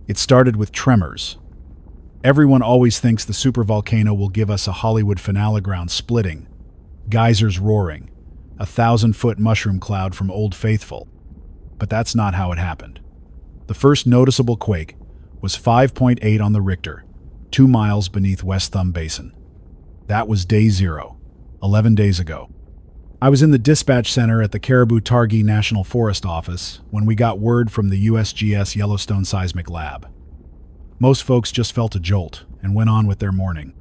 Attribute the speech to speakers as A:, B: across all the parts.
A: It started with tremors. Everyone always thinks the supervolcano will give us a Hollywood finale, ground splitting, geysers roaring, a 1,000-foot mushroom cloud from Old Faithful. But that's not how it happened. The first noticeable quake was 5.8 on the Richter, 2 miles beneath West Thumb Basin. That was day 0, 11 days ago. I was in the dispatch center at the Caribou-Targhee National Forest office when we got word from the USGS Yellowstone Seismic Lab. Most folks just felt a jolt and went on with their morning.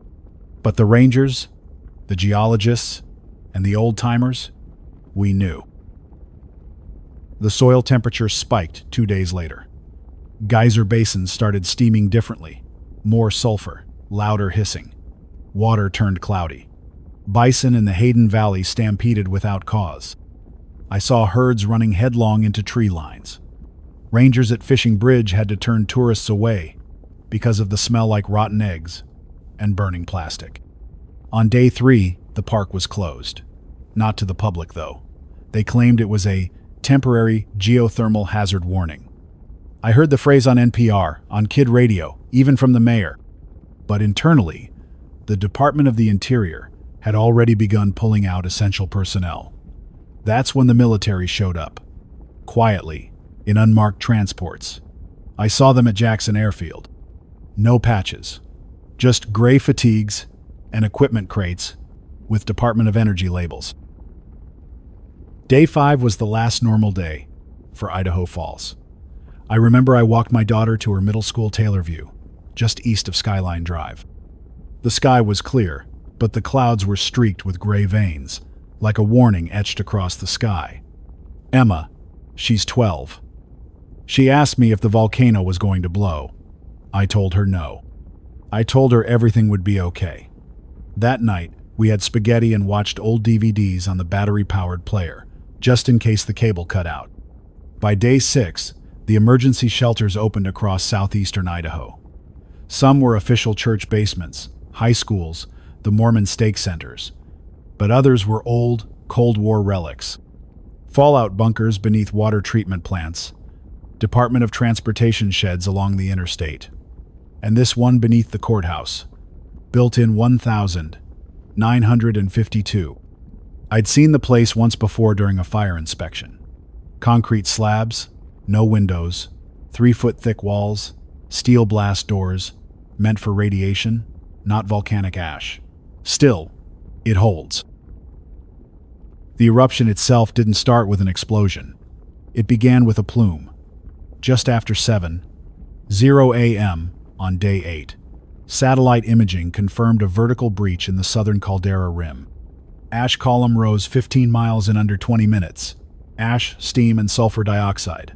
A: But the rangers, the geologists, and the old-timers, we knew. The soil temperature spiked 2 days later. Geyser basins started steaming differently, more sulfur, louder hissing. Water turned cloudy. Bison in the Hayden Valley stampeded without cause. I saw herds running headlong into tree lines. Rangers at Fishing Bridge had to turn tourists away because of the smell like rotten eggs and burning plastic. On day 3, the park was closed. Not to the public, though. They claimed it was a temporary geothermal hazard warning. I heard the phrase on NPR, on Kid Radio, even from the mayor. But internally, the Department of the Interior had already begun pulling out essential personnel. That's when the military showed up, quietly, in unmarked transports. I saw them at Jackson Airfield. No patches, just gray fatigues and equipment crates with Department of Energy labels. Day 5 was the last normal day for Idaho Falls. I remember I walked my daughter to her middle school Taylorview, just east of Skyline Drive. The sky was clear, but the clouds were streaked with gray veins, like a warning etched across the sky. Emma, she's 12. She asked me if the volcano was going to blow. I told her no. I told her everything would be okay. That night, we had spaghetti and watched old DVDs on the battery-powered player, just in case the cable cut out. By day 6, the emergency shelters opened across southeastern Idaho. Some were official church basements, high schools, the Mormon stake centers, but others were old, Cold War relics. Fallout bunkers beneath water treatment plants, Department of Transportation sheds along the interstate, and this one beneath the courthouse, built in 1952. I'd seen the place once before during a fire inspection. Concrete slabs, no windows, 3-foot thick walls, steel blast doors, meant for radiation, not volcanic ash. Still, it holds. The eruption itself didn't start with an explosion. It began with a plume. Just after 7:00 a.m. on day 8, satellite imaging confirmed a vertical breach in the southern caldera rim. Ash column rose 15 miles in under 20 minutes. Ash, steam, and sulfur dioxide.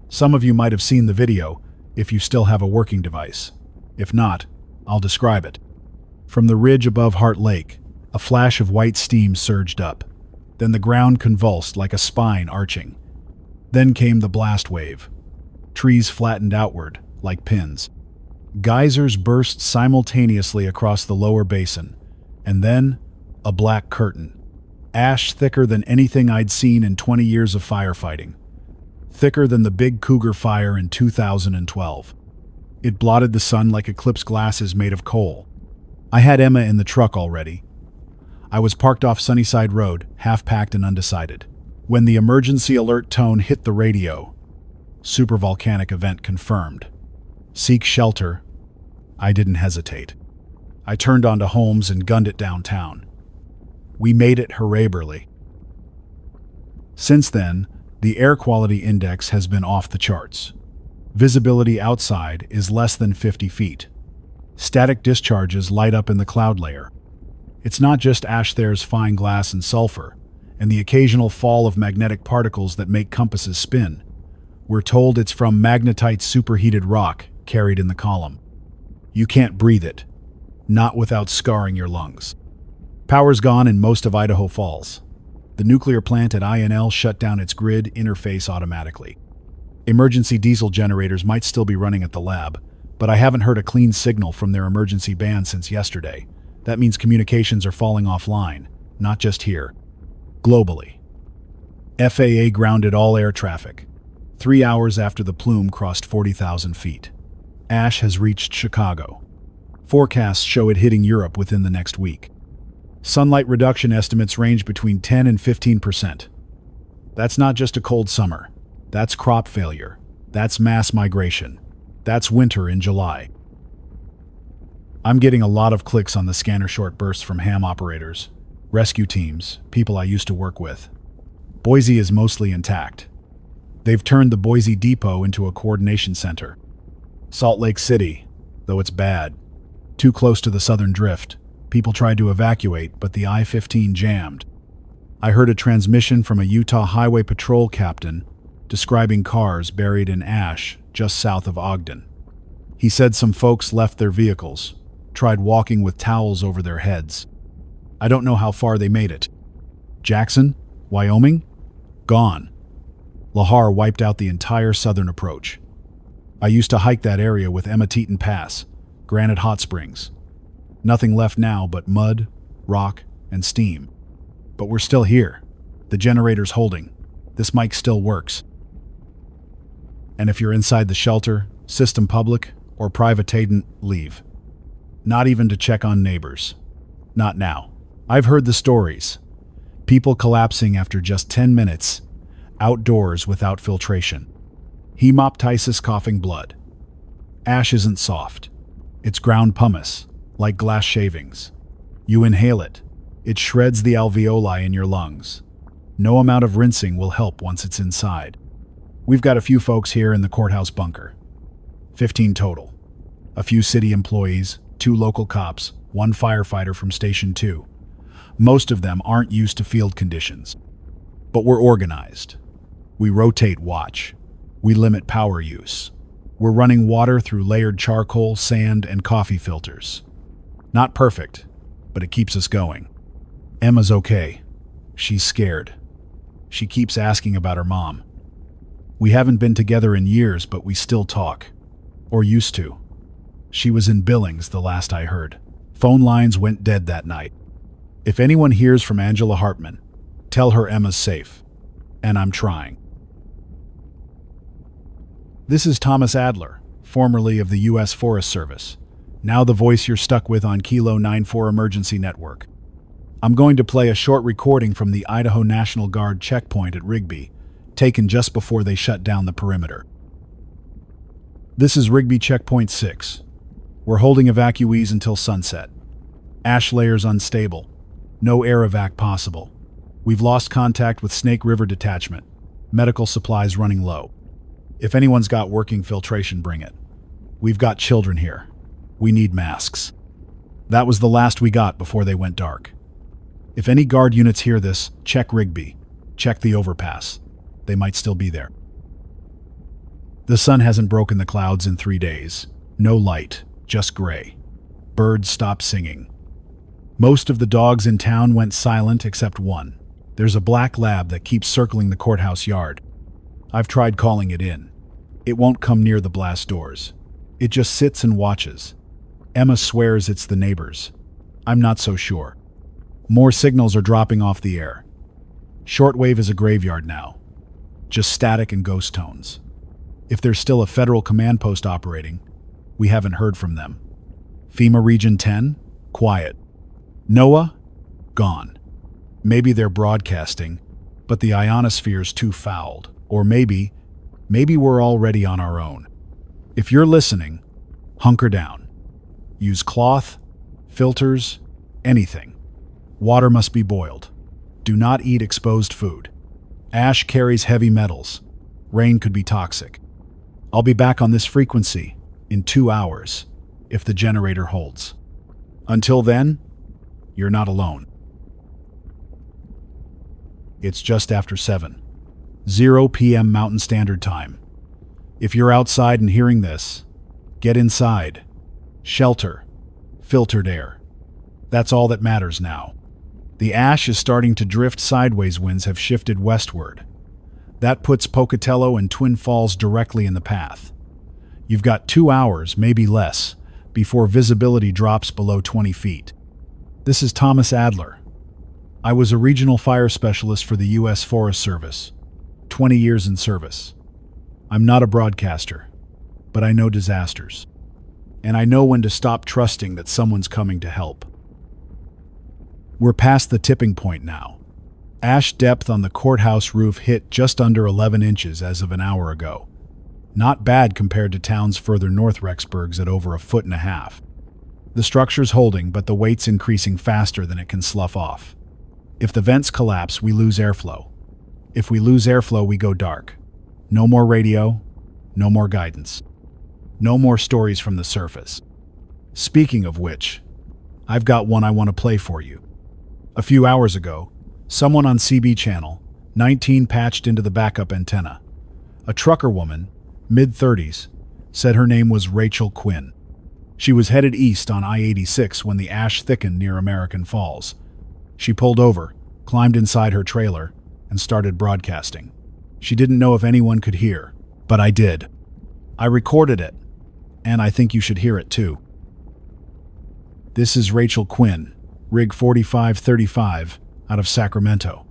A: Some of you might have seen the video if you still have a working device. If not, I'll describe it. From the ridge above Heart Lake, a flash of white steam surged up. Then the ground convulsed like a spine arching. Then came the blast wave. Trees flattened outward, like pins. Geysers burst simultaneously across the lower basin, and then a black curtain. Ash thicker than anything I'd seen in 20 years of firefighting. Thicker than the Big Cougar fire in 2012. It blotted the sun like eclipse glasses made of coal. I had Emma in the truck already. I was parked off Sunnyside Road, half-packed and undecided. When the emergency alert tone hit the radio, supervolcanic event confirmed. Seek shelter. I didn't hesitate. I turned onto Holmes and gunned it downtown. We made it horribly. Since then, the air quality index has been off the charts. Visibility outside is less than 50 feet. Static discharges light up in the cloud layer. It's not just ash, there's fine glass and sulfur, and the occasional fall of magnetic particles that make compasses spin. We're told it's from magnetite superheated rock carried in the column. You can't breathe it, not without scarring your lungs. Power's gone in most of Idaho Falls. The nuclear plant at INL shut down its grid interface automatically. Emergency diesel generators might still be running at the lab, but I haven't heard a clean signal from their emergency band since yesterday. That means communications are falling offline, not just here. Globally. FAA grounded all air traffic, 3 hours after the plume crossed 40,000 feet. Ash has reached Chicago. Forecasts show it hitting Europe within the next week. Sunlight reduction estimates range between 10 and 15%. That's not just a cold summer. That's crop failure. That's mass migration. That's winter in July. I'm getting a lot of clicks on the scanner short bursts from ham operators, rescue teams, people I used to work with. Boise is mostly intact. They've turned the Boise Depot into a coordination center. Salt Lake City, though it's bad. Too close to the southern drift. People tried to evacuate, but the I-15 jammed. I heard a transmission from a Utah Highway Patrol captain describing cars buried in ash just south of Ogden. He said some folks left their vehicles, tried walking with towels over their heads. I don't know how far they made it. Jackson? Wyoming? Gone. Lahar wiped out the entire southern approach. I used to hike that area with Emma Teton Pass, Granite Hot Springs. Nothing left now but mud, rock, and steam. But we're still here. The generator's holding. This mic still works. And if you're inside the shelter, system public, or private, leave. Not even to check on neighbors. Not now. I've heard the stories. People collapsing after just 10 minutes, outdoors without filtration. Hemoptysis, coughing blood. Ash isn't soft. It's ground pumice, like glass shavings. You inhale it. It shreds the alveoli in your lungs. No amount of rinsing will help once it's inside. We've got a few folks here in the courthouse bunker. 15 total. A few city employees, 2 local cops, 1 firefighter from Station 2. Most of them aren't used to field conditions. But we're organized. We rotate watch. We limit power use. We're running water through layered charcoal, sand, and coffee filters. Not perfect, but it keeps us going. Emma's okay. She's scared. She keeps asking about her mom. We haven't been together in years, but we still talk. Or used to. She was in Billings the last I heard. Phone lines went dead that night. If anyone hears from Angela Hartman, tell her Emma's safe. And I'm trying. This is Thomas Adler, formerly of the U.S. Forest Service, now the voice you're stuck with on Kilo 94 Emergency Network. I'm going to play a short recording from the Idaho National Guard checkpoint at Rigby, taken just before they shut down the perimeter. This is Rigby Checkpoint 6. We're holding evacuees until sunset. Ash layers unstable. No air evac possible. We've lost contact with Snake River Detachment. Medical supplies running low. If anyone's got working filtration, bring it. We've got children here. We need masks. That was the last we got before they went dark. If any guard units hear this, check Rigby. Check the overpass. They might still be there. The sun hasn't broken the clouds in 3 days. No light, just gray. Birds stopped singing. Most of the dogs in town went silent except one. There's a black lab that keeps circling the courthouse yard. I've tried calling it in. It won't come near the blast doors. It just sits and watches. Emma swears it's the neighbors. I'm not so sure. More signals are dropping off the air. Shortwave is a graveyard now. Just static and ghost tones. If there's still a federal command post operating, we haven't heard from them. FEMA Region 10? Quiet. NOAA? Gone. Maybe they're broadcasting, but the ionosphere's too fouled. Or maybe we're already on our own. If you're listening, hunker down. Use cloth, filters, anything. Water must be boiled. Do not eat exposed food. Ash carries heavy metals. Rain could be toxic. I'll be back on this frequency in 2 hours, if the generator holds. Until then, you're not alone. It's just after 7:00 p.m. Mountain Standard Time. If you're outside and hearing this, get inside. Shelter. Filtered air. That's all that matters now. The ash is starting to drift sideways. Winds have shifted westward. That puts Pocatello and Twin Falls directly in the path. You've got 2 hours, maybe less, before visibility drops below 20 feet. This is Thomas Adler. I was a regional fire specialist for the U.S. Forest Service. 20 years in service. I'm not a broadcaster, but I know disasters. and I know when to stop trusting that someone's coming to help. We're past the tipping point now. Ash depth on the courthouse roof hit just under 11 inches as of an hour ago. Not bad compared to towns further north Rexburg's at over 1.5 feet. The structure's holding, but the weight's increasing faster than it can slough off. If the vents collapse, we lose airflow. If we lose airflow, we go dark. No more radio, no more guidance. No more stories from the surface. Speaking of which, I've got one I want to play for you. A few hours ago, someone on CB channel 19 patched into the backup antenna. A trucker woman, mid-30s, said her name was Rachel Quinn. She was headed east on I-86 when the ash thickened near American Falls. She pulled over, climbed inside her trailer, and started broadcasting. She didn't know if anyone could hear, but I did. I recorded it, and I think you should hear it too. This is Rachel Quinn, Rig 4535, out of Sacramento.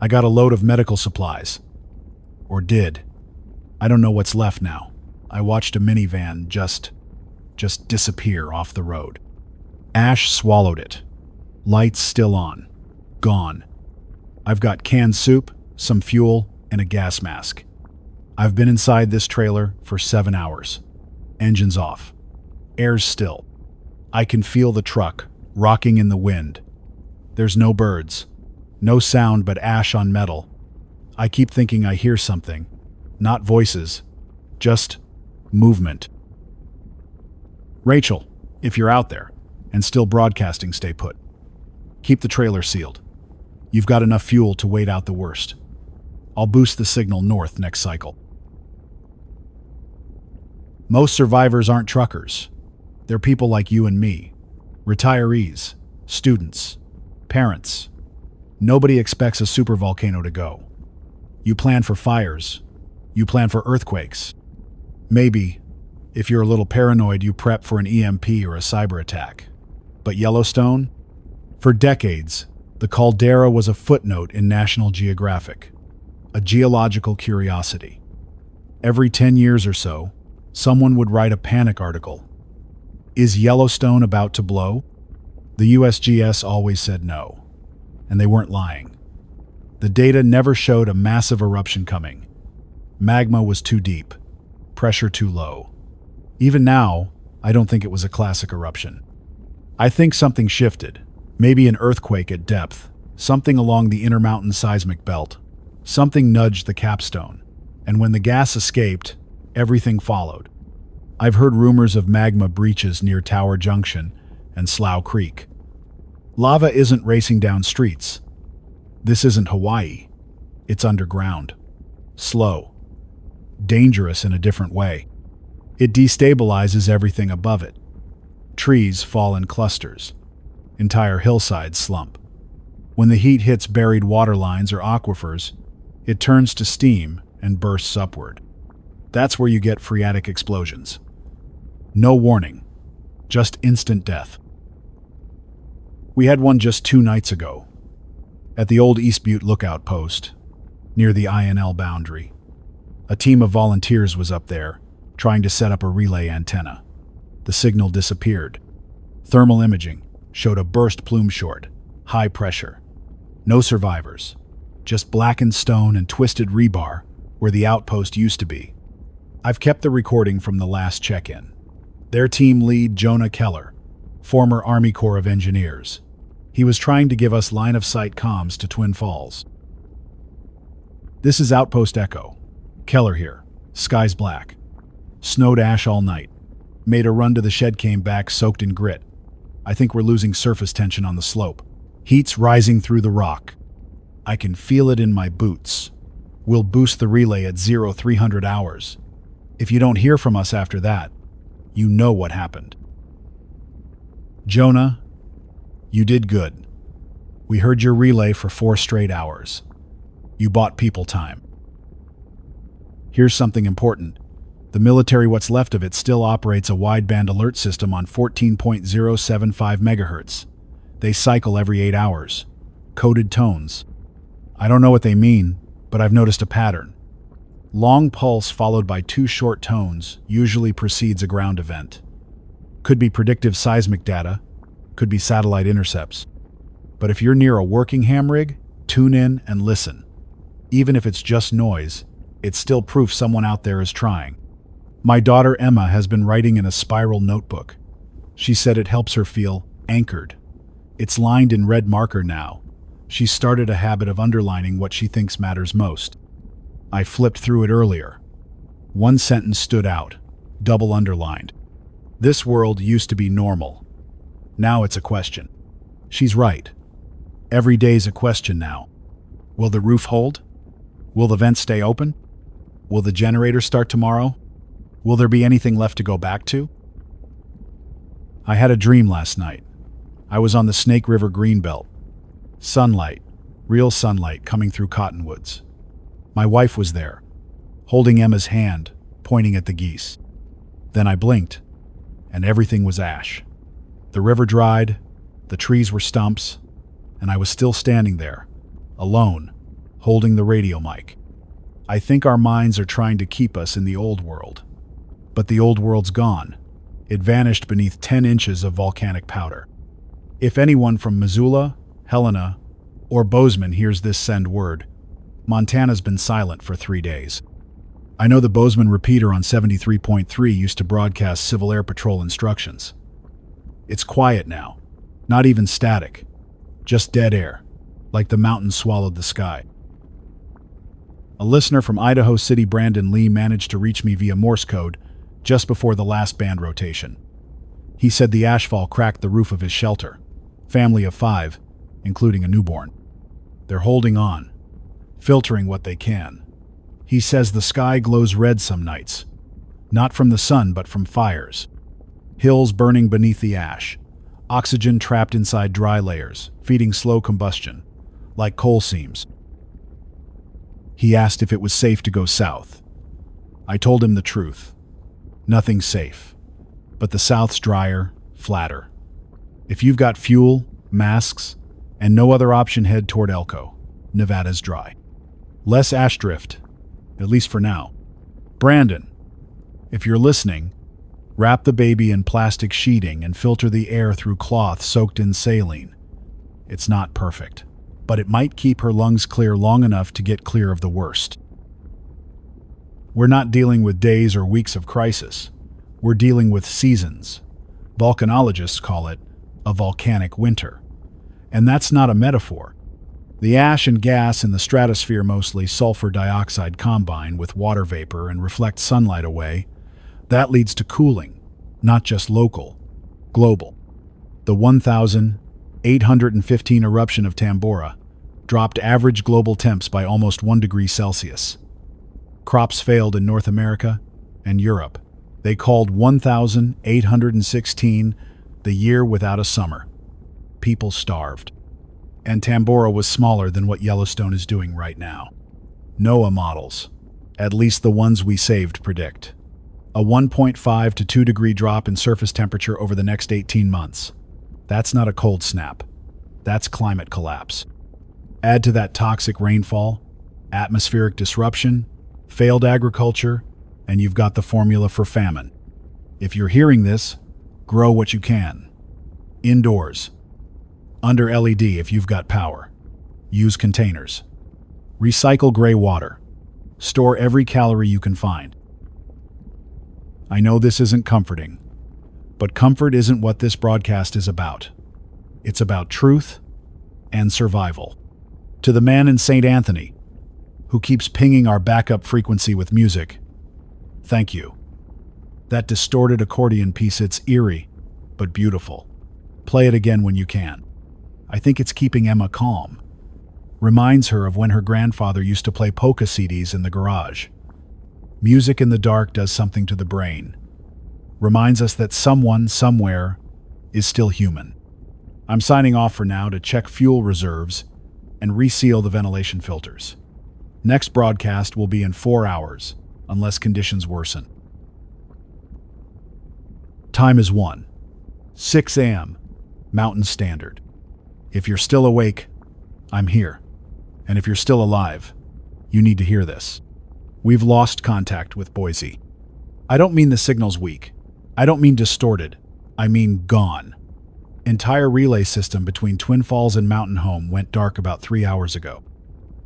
A: I got a load of medical supplies. Or did. I don't know what's left now. I watched a minivan just disappear off the road. Ash swallowed it. Lights still on. Gone. I've got canned soup, some fuel, and a gas mask. I've been inside this trailer for 7 hours. Engines off. Air's still. I can feel the truck rocking in the wind. There's no birds. No sound but ash on metal. I keep thinking I hear something. Not voices. Just movement. Rachel, if you're out there and still broadcasting, stay put. Keep the trailer sealed. You've got enough fuel to wait out the worst. I'll boost the signal north next cycle. Most survivors aren't truckers. They're people like you and me. Retirees, students, parents. Nobody expects a supervolcano to go. You plan for fires. You plan for earthquakes. Maybe, if you're a little paranoid, you prep for an EMP or a cyber attack. But Yellowstone? For decades, the caldera was a footnote in National Geographic, a geological curiosity. Every 10 years or so, someone would write a panic article. Is Yellowstone about to blow? The USGS always said no, and they weren't lying. The data never showed a massive eruption coming. Magma was too deep, pressure too low. Even now, I don't think it was a classic eruption. I think something shifted, maybe an earthquake at depth, something along the intermountain seismic belt. Something nudged the capstone, and when the gas escaped, everything followed. I've heard rumors of magma breaches near Tower Junction and Slough Creek. Lava isn't racing down streets. This isn't Hawaii. It's underground. Slow. Dangerous in a different way. It destabilizes everything above it. Trees fall in clusters. Entire hillsides slump. When the heat hits buried water lines or aquifers, it turns to steam and bursts upward. That's where you get phreatic explosions. No warning, just instant death. We had one just 2 nights ago, at the old East Butte lookout post, near the INL boundary. A team of volunteers was up there, trying to set up a relay antenna. The signal disappeared. Thermal imaging showed a burst plume short, high pressure. No survivors, just blackened stone and twisted rebar where the outpost used to be. I've kept the recording from the last check-in. Their team lead, Jonah Keller, former Army Corps of Engineers. He was trying to give us line-of-sight comms to Twin Falls. This is Outpost Echo. Keller here. Sky's black. Snowed ash all night. Made a run to the shed, came back soaked in grit. I think we're losing surface tension on the slope. Heat's rising through the rock. I can feel it in my boots. We'll boost the relay at 0300 hours. If you don't hear from us after that, you know what happened. Jonah, you did good. We heard your relay for 4 straight hours. You bought people time. Here's something important. The military, what's left of it, still operates a wideband alert system on 14.075 megahertz. They cycle every 8 hours. Coded tones. I don't know what they mean, but I've noticed a pattern. Long pulse followed by 2 short tones usually precedes a ground event. Could be predictive seismic data, could be satellite intercepts. But if you're near a working ham rig, tune in and listen. Even if it's just noise, it's still proof someone out there is trying. My daughter Emma has been writing in a spiral notebook. She said it helps her feel anchored. It's lined in red marker now. She started a habit of underlining what she thinks matters most. I flipped through it earlier. One sentence stood out, double underlined. This world used to be normal. Now it's a question. She's right. Every day's a question now. Will the roof hold? Will the vents stay open? Will the generator start tomorrow? Will there be anything left to go back to? I had a dream last night. I was on the Snake River Greenbelt. Sunlight, real sunlight coming through cottonwoods. My wife was there, holding Emma's hand, pointing at the geese. Then I blinked, and everything was ash. The river dried, the trees were stumps, and I was still standing there, alone, holding the radio mic. I think our minds are trying to keep us in the old world. But the old world's gone. It vanished beneath 10 inches of volcanic powder. If anyone from Missoula, Helena, or Bozeman hears this, send word. Montana's been silent for 3 days. I know the Bozeman repeater on 73.3 used to broadcast Civil Air Patrol instructions. It's quiet now, not even static, just dead air, like the mountains swallowed the sky. A listener from Idaho City, Brandon Lee, managed to reach me via Morse code just before the last band rotation. He said the ashfall cracked the roof of his shelter. Family of 5, including a newborn. They're holding on, filtering what they can. He says the sky glows red some nights, not from the sun but from fires. Hills burning beneath the ash, oxygen trapped inside dry layers, feeding slow combustion, like coal seams. He asked if it was safe to go south. I told him the truth. Nothing's safe, but the south's drier, flatter. If you've got fuel, masks, and no other option, head toward Elko. Nevada's dry. Less ash drift, at least for now. Brandon, if you're listening, wrap the baby in plastic sheeting and filter the air through cloth soaked in saline. It's not perfect, but it might keep her lungs clear long enough to get clear of the worst. We're not dealing with days or weeks of crisis. We're dealing with seasons. Volcanologists call it a volcanic winter. And that's not a metaphor. The ash and gas in the stratosphere, mostly sulfur dioxide, combine with water vapor and reflect sunlight away. That leads to cooling, not just local, global. The 1,815 eruption of Tambora dropped average global temps by almost 1 degree Celsius. Crops failed in North America and Europe. They called 1,816 the year without a summer. People starved. And Tambora was smaller than what Yellowstone is doing right now. NOAA models, at least the ones we saved, predict a 1.5 to 2 degree drop in surface temperature over the next 18 months. That's not a cold snap. That's climate collapse. Add to that toxic rainfall, atmospheric disruption, failed agriculture, and you've got the formula for famine. If you're hearing this, grow what you can. Indoors. Under LED if you've got power. Use containers. Recycle gray water. Store every calorie you can find. I know this isn't comforting, but comfort isn't what this broadcast is about. It's about truth and survival. To the man in St. Anthony, who keeps pinging our backup frequency with music, thank you. That distorted accordion piece, it's eerie, but beautiful. Play it again when you can. I think it's keeping Emma calm. Reminds her of when her grandfather used to play polka CDs in the garage. Music in the dark does something to the brain. Reminds us that someone, somewhere, is still human. I'm signing off for now to check fuel reserves and reseal the ventilation filters. Next broadcast will be in 4 hours, unless conditions worsen. Time is 1:06 a.m. Mountain Standard. If you're still awake, I'm here. And if you're still alive, you need to hear this. We've lost contact with Boise. I don't mean the signal's weak. I don't mean distorted. I mean gone. Entire relay system between Twin Falls and Mountain Home went dark about 3 hours ago.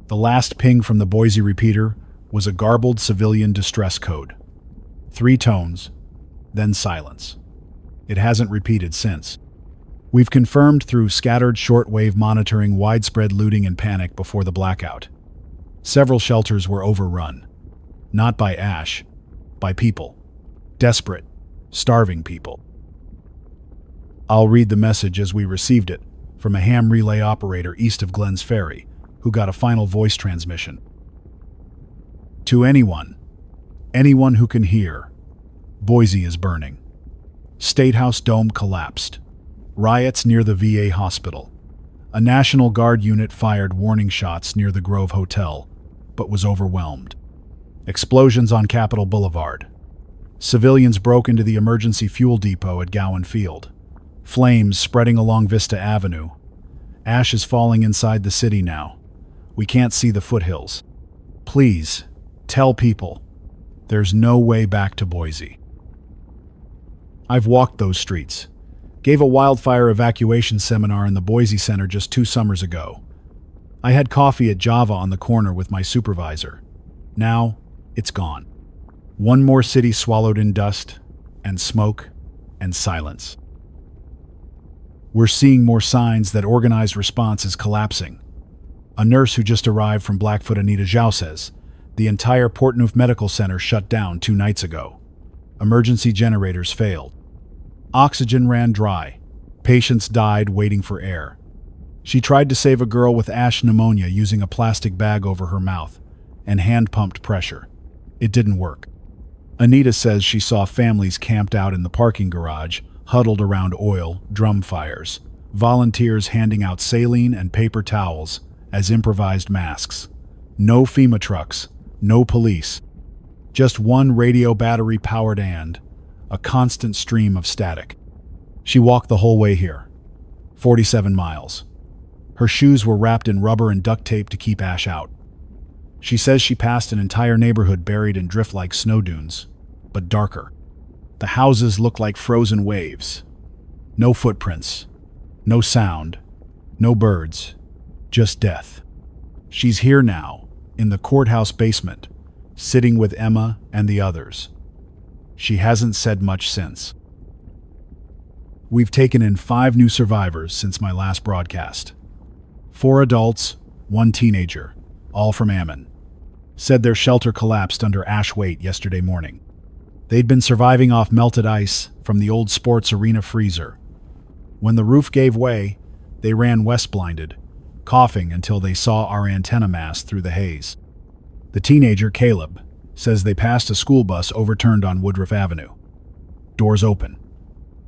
A: The last ping from the Boise repeater was a garbled civilian distress code. 3 tones, then silence. It hasn't repeated since. We've confirmed through scattered shortwave monitoring widespread looting and panic before the blackout. Several shelters were overrun. Not by ash, by people. Desperate, starving people. I'll read the message as we received it from a ham relay operator east of Glens Ferry, who got a final voice transmission. To anyone who can hear, Boise is burning. State House dome collapsed. Riots near the VA hospital. A National Guard unit fired warning shots near the Grove Hotel, but was overwhelmed. Explosions on Capitol Boulevard. Civilians broke into the emergency fuel depot at Gowan Field. Flames spreading along Vista Avenue. Ash is falling inside the city now. We can't see the foothills. Please, tell people. There's no way back to Boise. I've walked those streets. Gave a wildfire evacuation seminar in the Boise Center just 2 summers ago. I had coffee at Java on the corner with my supervisor. Now, it's gone. One more city swallowed in dust, and smoke, and silence. We're seeing more signs that organized response is collapsing. A nurse who just arrived from Blackfoot, Anita Zhao, says the entire Portneuf Medical Center shut down 2 nights ago. Emergency generators failed. Oxygen ran dry. Patients died waiting for air. She tried to save a girl with ash pneumonia using a plastic bag over her mouth and hand-pumped pressure. It didn't work. Anita says she saw families camped out in the parking garage, huddled around oil drum fires, volunteers handing out saline and paper towels as improvised masks. No FEMA trucks, no police. Just one radio battery-powered and a constant stream of static. She walked the whole way here, 47 miles. Her shoes were wrapped in rubber and duct tape to keep ash out. She says she passed an entire neighborhood buried in drift-like snow dunes, but darker. The houses look like frozen waves. No footprints, no sound, no birds, just death. She's here now, in the courthouse basement, sitting with Emma and the others. She hasn't said much since. We've taken in 5 new survivors since my last broadcast. 4 adults, 1 teenager, all from Ammon. Said their shelter collapsed under ash weight yesterday morning. They'd been surviving off melted ice from the old sports arena freezer. When the roof gave way, they ran west blinded, coughing until they saw our antenna mast through the haze. The teenager, Caleb, says they passed a school bus overturned on Woodruff Avenue. Doors open.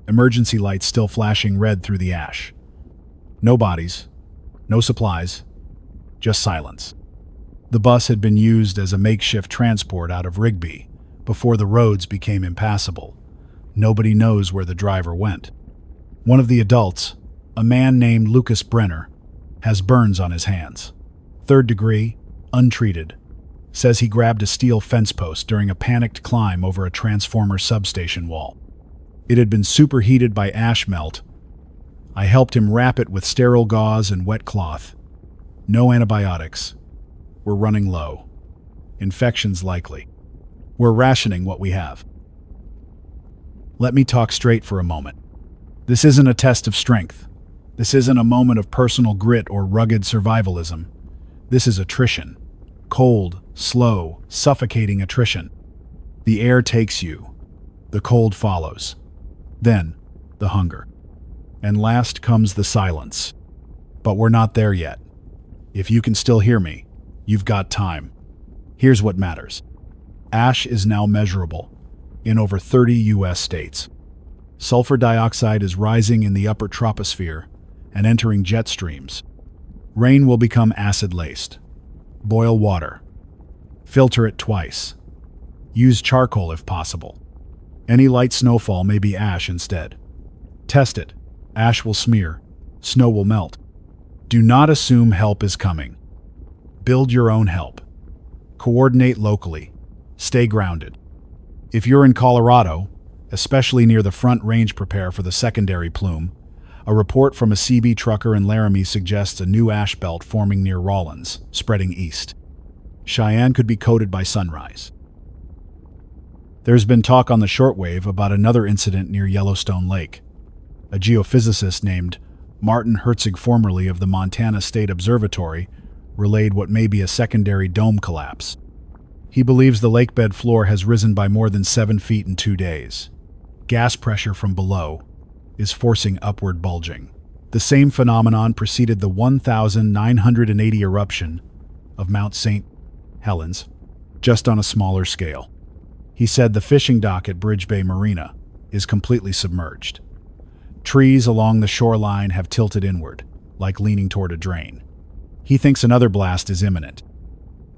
A: Emergency lights still flashing red through the ash. No bodies, no supplies, just silence. The bus had been used as a makeshift transport out of Rigby before the roads became impassable. Nobody knows where the driver went. One of the adults, a man named Lucas Brenner, has burns on his hands. 3rd degree, untreated. Says he grabbed a steel fence post during a panicked climb over a transformer substation wall. It had been superheated by ash melt. I helped him wrap it with sterile gauze and wet cloth. No antibiotics. We're running low. Infections likely. We're rationing what we have. Let me talk straight for a moment. This isn't a test of strength. This isn't a moment of personal grit or rugged survivalism. This is attrition. Cold, slow, suffocating attrition. The air takes you. The cold follows. Then, the hunger. And last comes the silence. But we're not there yet. If you can still hear me, you've got time. Here's what matters. Ash is now measurable in over 30 U.S. states. Sulfur dioxide is rising in the upper troposphere and entering jet streams. Rain will become acid-laced. Boil water. Filter it twice. Use charcoal if possible. Any light snowfall may be ash instead. Test it. Ash will smear. Snow will melt. Do not assume help is coming. Build your own help. Coordinate locally. Stay grounded. If you're in Colorado, especially near the front range. Prepare for the secondary plume. A report from a CB trucker in Laramie suggests a new ash belt forming near Rawlins, spreading east. Cheyenne could be coated by sunrise. There's been talk on the shortwave about another incident near Yellowstone Lake. A geophysicist named Martin Herzig, formerly of the Montana State Observatory, relayed what may be a secondary dome collapse. He believes the lakebed floor has risen by more than 7 feet in 2 days. Gas pressure from below is forcing upward bulging. The same phenomenon preceded the 1,980 eruption of Mount St. Helens, just on a smaller scale. He said the fishing dock at Bridge Bay Marina is completely submerged. Trees along the shoreline have tilted inward, like leaning toward a drain. He thinks another blast is imminent.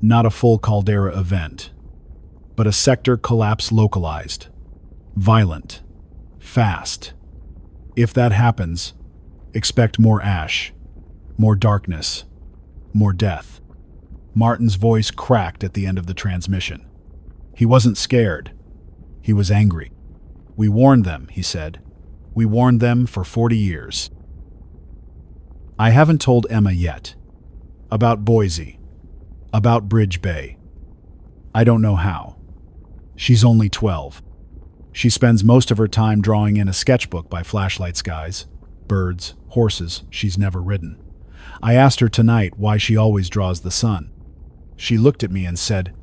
A: Not a full caldera event, but a sector collapse localized, violent, fast. If that happens, expect more ash, more darkness, more death. Martin's voice cracked at the end of the transmission. He wasn't scared. He was angry. "We warned them," he said. "We warned them for 40 years. I haven't told Emma yet. About Boise. About Bridge Bay. I don't know how. She's only 12. She spends most of her time drawing in a sketchbook by flashlight skies, birds, horses she's never ridden. I asked her tonight why she always draws the sun. She looked at me and said,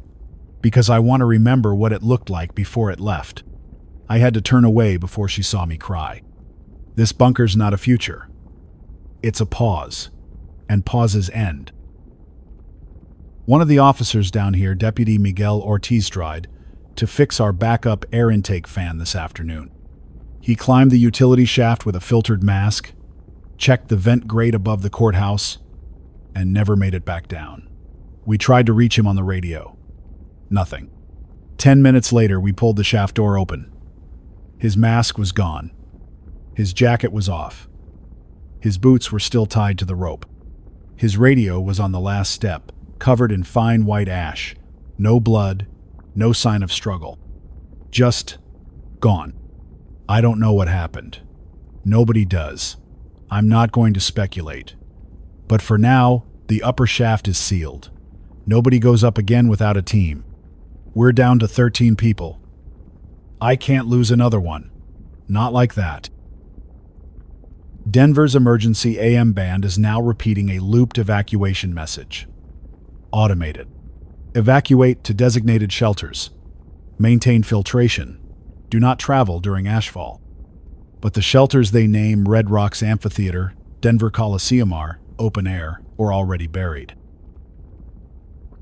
A: "Because I want to remember what it looked like before it left." I had to turn away before she saw me cry. This bunker's not a future. It's a pause, and pauses end. One of the officers down here, Deputy Miguel Ortiz, tried to fix our backup air intake fan this afternoon. He climbed the utility shaft with a filtered mask, checked the vent grate above the courthouse, and never made it back down. We tried to reach him on the radio. Nothing. 10 minutes later, we pulled the shaft door open. His mask was gone. His jacket was off. His boots were still tied to the rope. His radio was on the last step, covered in fine white ash. No blood, no sign of struggle. Just gone. I don't know what happened. Nobody does. I'm not going to speculate. But for now, the upper shaft is sealed. Nobody goes up again without a team. We're down to 13 people. I can't lose another one. Not like that. Denver's emergency AM band is now repeating a looped evacuation message. Automated. Evacuate to designated shelters. Maintain filtration. Do not travel during ashfall. But the shelters they name Red Rocks Amphitheater, Denver Coliseum are open air or already buried.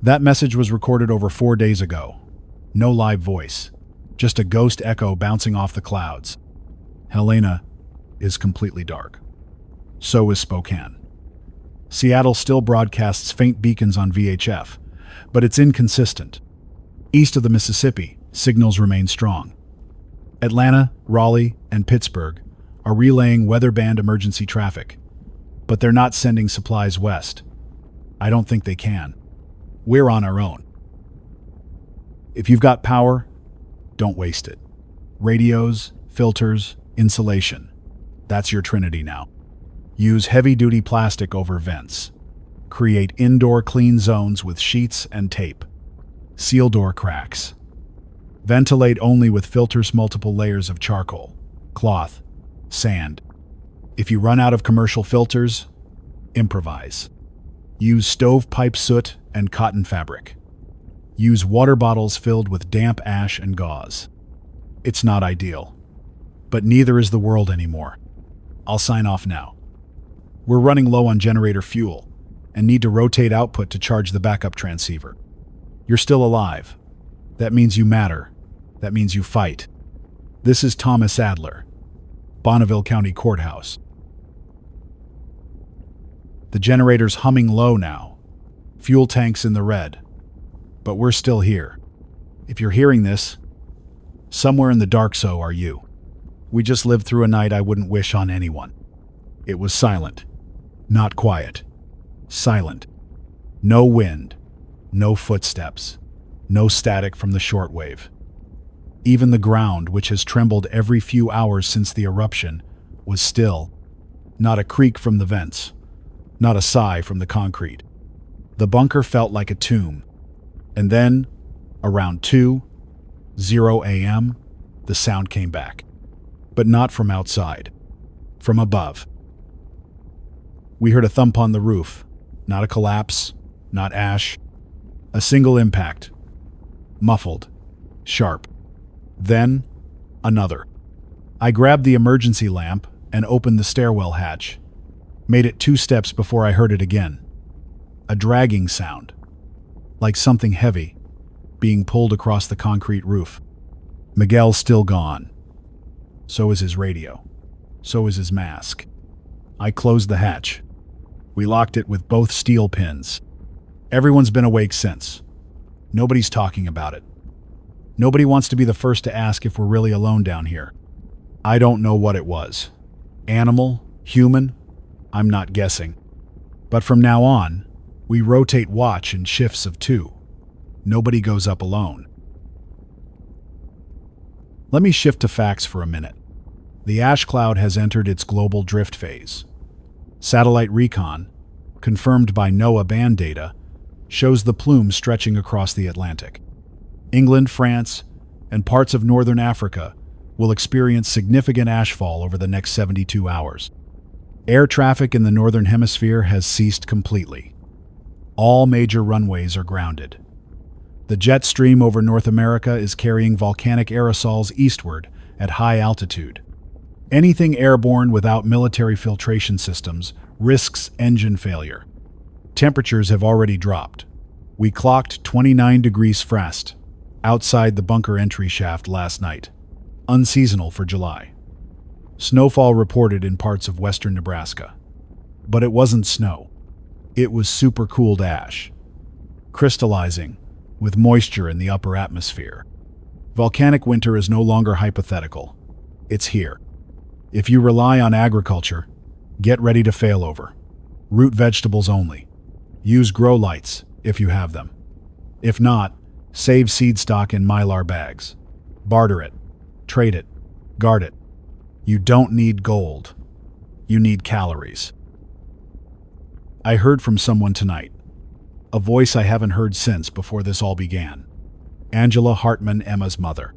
A: That message was recorded over 4 days ago. No live voice. Just a ghost echo bouncing off the clouds. Helena is completely dark. So is Spokane. Seattle still broadcasts faint beacons on VHF, but it's inconsistent. East of the Mississippi, signals remain strong. Atlanta, Raleigh, and Pittsburgh are relaying weather-band emergency traffic, but they're not sending supplies west. I don't think they can. We're on our own. If you've got power, don't waste it. Radios, filters, insulation. That's your trinity now. Use heavy-duty plastic over vents. Create indoor clean zones with sheets and tape. Seal door cracks. Ventilate only with filters, multiple layers of charcoal, cloth, sand. If you run out of commercial filters, improvise. Use stovepipe soot and cotton fabric. Use water bottles filled with damp ash and gauze. It's not ideal, but neither is the world anymore. I'll sign off now. We're running low on generator fuel and need to rotate output to charge the backup transceiver. You're still alive. That means you matter. That means you fight. This is Thomas Adler, Bonneville County Courthouse. The generator's humming low now. Fuel tanks in the red. But we're still here. If you're hearing this, somewhere in the dark so are you. We just lived through a night I wouldn't wish on anyone. It was silent. Not quiet. Silent. No wind. No footsteps. No static from the shortwave. Even the ground, which has trembled every few hours since the eruption, was still. Not a creak from the vents, not a sigh from the concrete. The bunker felt like a tomb. And then, around 2:00 a.m., the sound came back. But not from outside, from above. We heard a thump on the roof, not a collapse, not ash, a single impact, muffled, sharp. Then, another. I grabbed the emergency lamp and opened the stairwell hatch. Made it 2 steps before I heard it again. A dragging sound, like something heavy, being pulled across the concrete roof. Miguel's still gone. So is his radio. So is his mask. I closed the hatch. We locked it with both steel pins. Everyone's been awake since. Nobody's talking about it. Nobody wants to be the first to ask if we're really alone down here. I don't know what it was. Animal? Human? I'm not guessing. But from now on, we rotate watch in shifts of 2. Nobody goes up alone. Let me shift to facts for a minute. The ash cloud has entered its global drift phase. Satellite recon, confirmed by NOAA band data, shows the plume stretching across the Atlantic. England, France, and parts of northern Africa will experience significant ashfall over the next 72 hours. Air traffic in the northern hemisphere has ceased completely. All major runways are grounded. The jet stream over North America is carrying volcanic aerosols eastward at high altitude. Anything airborne without military filtration systems risks engine failure. Temperatures have already dropped. We clocked 29 degrees Frost outside the bunker entry shaft last night, unseasonal for July. Snowfall reported in parts of western Nebraska. But it wasn't snow. It was supercooled ash, crystallizing with moisture in the upper atmosphere. Volcanic winter is no longer hypothetical. It's here. If you rely on agriculture, get ready to fail over. Root vegetables only. Use grow lights if you have them. If not, save seed stock in Mylar bags. Barter it. Trade it. Guard it. You don't need gold. You need calories. I heard from someone tonight. A voice I haven't heard since before this all began. Angela Hartman, Emma's mother.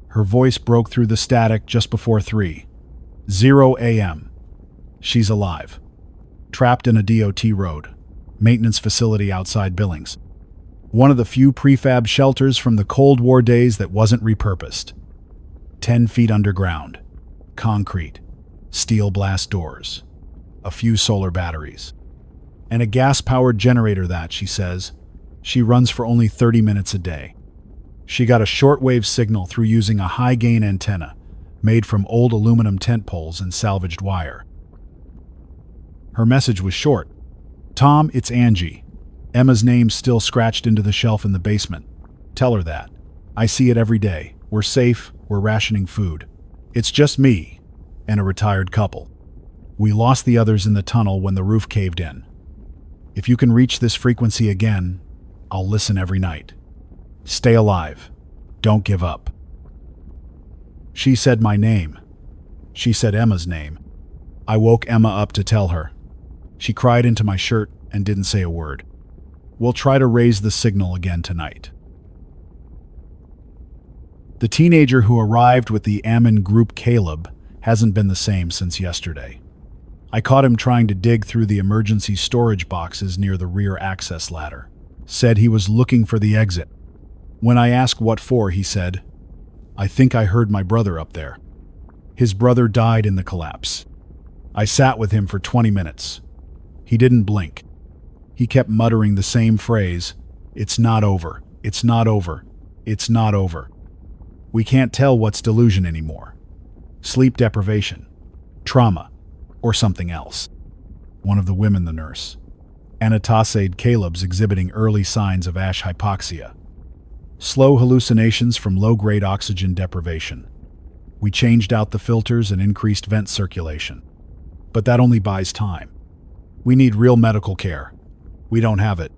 A: Her voice broke through the static just before 3:00 a.m. She's alive. Trapped in a DOT road, maintenance facility outside Billings. One of the few prefab shelters from the Cold War days that wasn't repurposed. 10 feet underground. Concrete. Steel blast doors. A few solar batteries. And a gas-powered generator that, she says, she runs for only 30 minutes a day. She got a shortwave signal through using a high-gain antenna made from old aluminum tent poles and salvaged wire. Her message was short. Tom, it's Angie. Emma's name's still scratched into the shelf in the basement. Tell her that. I see it every day. We're safe. We're rationing food. It's just me and a retired couple. We lost the others in the tunnel when the roof caved in. If you can reach this frequency again, I'll listen every night. Stay alive. Don't give up. She said my name. She said Emma's name. I woke Emma up to tell her. She cried into my shirt and didn't say a word. We'll try to raise the signal again tonight. The teenager who arrived with the Ammon group, Caleb, hasn't been the same since yesterday. I caught him trying to dig through the emergency storage boxes near the rear access ladder. Said he was looking for the exit. When I asked what for, he said, I think I heard my brother up there. His brother died in the collapse. I sat with him for 20 minutes. He didn't blink. He kept muttering the same phrase, it's not over, it's not over, it's not over. We can't tell what's delusion anymore. Sleep deprivation, trauma, or something else. One of the women, the nurse. Anita said Caleb's exhibiting early signs of ash hypoxia. Slow hallucinations from low-grade oxygen deprivation. We changed out the filters and increased vent circulation. But that only buys time. We need real medical care. We don't have it.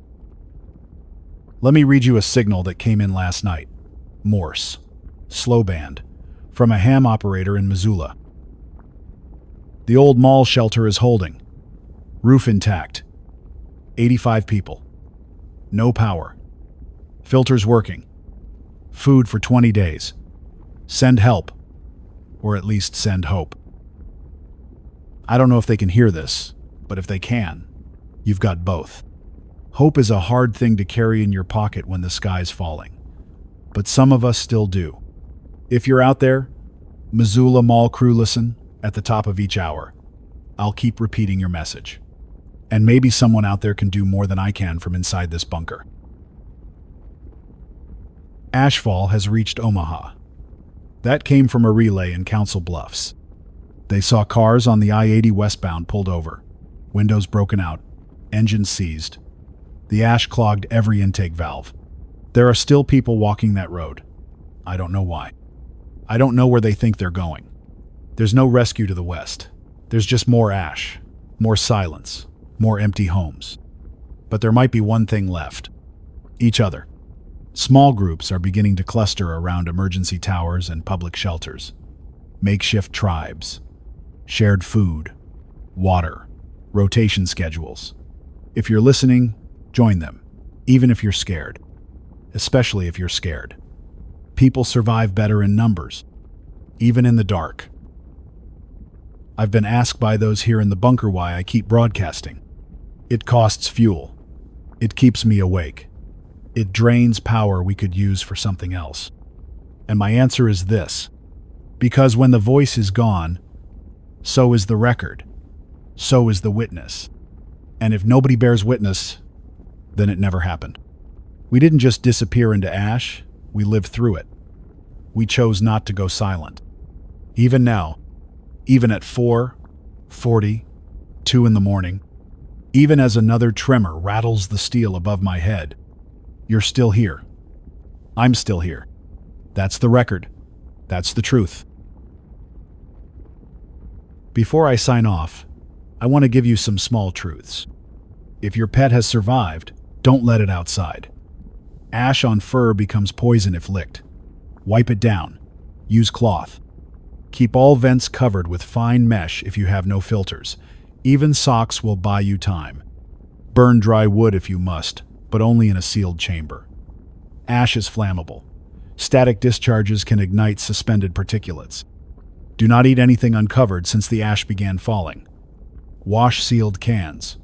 A: Let me read you a signal that came in last night. Morse. slow band, from a ham operator in Missoula. The old mall shelter is holding. Roof intact. 85 people. No power. Filters working. Food for 20 days. Send help. Or at least send hope. I don't know if they can hear this, but if they can, you've got both. Hope is a hard thing to carry in your pocket when the sky's falling. But some of us still do. If you're out there, Missoula Mall crew, listen at the top of each hour. I'll keep repeating your message. And maybe someone out there can do more than I can from inside this bunker. Ashfall has reached Omaha. That came from a relay in Council Bluffs. They saw cars on the I-80 westbound pulled over, windows broken out, engines seized. The ash clogged every intake valve. There are still people walking that road. I don't know why. I don't know where they think they're going. There's no rescue to the west. There's just more ash, more silence, more empty homes. But there might be one thing left. Each other. Small groups are beginning to cluster around emergency towers and public shelters. Makeshift tribes. Shared food. Water. Rotation schedules. If you're listening, join them, even if you're scared. Especially if you're scared. People survive better in numbers, even in the dark. I've been asked by those here in the bunker why I keep broadcasting. It costs fuel. It keeps me awake. It drains power we could use for something else. And my answer is this: because when the voice is gone, so is the record. So is the witness. And if nobody bears witness, then it never happened. We didn't just disappear into ash, we lived through it. We chose not to go silent. Even now, even at 4:40, 2 in the morning, even as another tremor rattles the steel above my head, you're still here. I'm still here. That's the record. That's the truth. Before I sign off, I want to give you some small truths. If your pet has survived, don't let it outside. Ash on fur becomes poison if licked. Wipe it down. Use cloth. Keep all vents covered with fine mesh if you have no filters. Even socks will buy you time. Burn dry wood if you must, but only in a sealed chamber. Ash is flammable. Static discharges can ignite suspended particulates. Do not eat anything uncovered since the ash began falling. Wash sealed cans.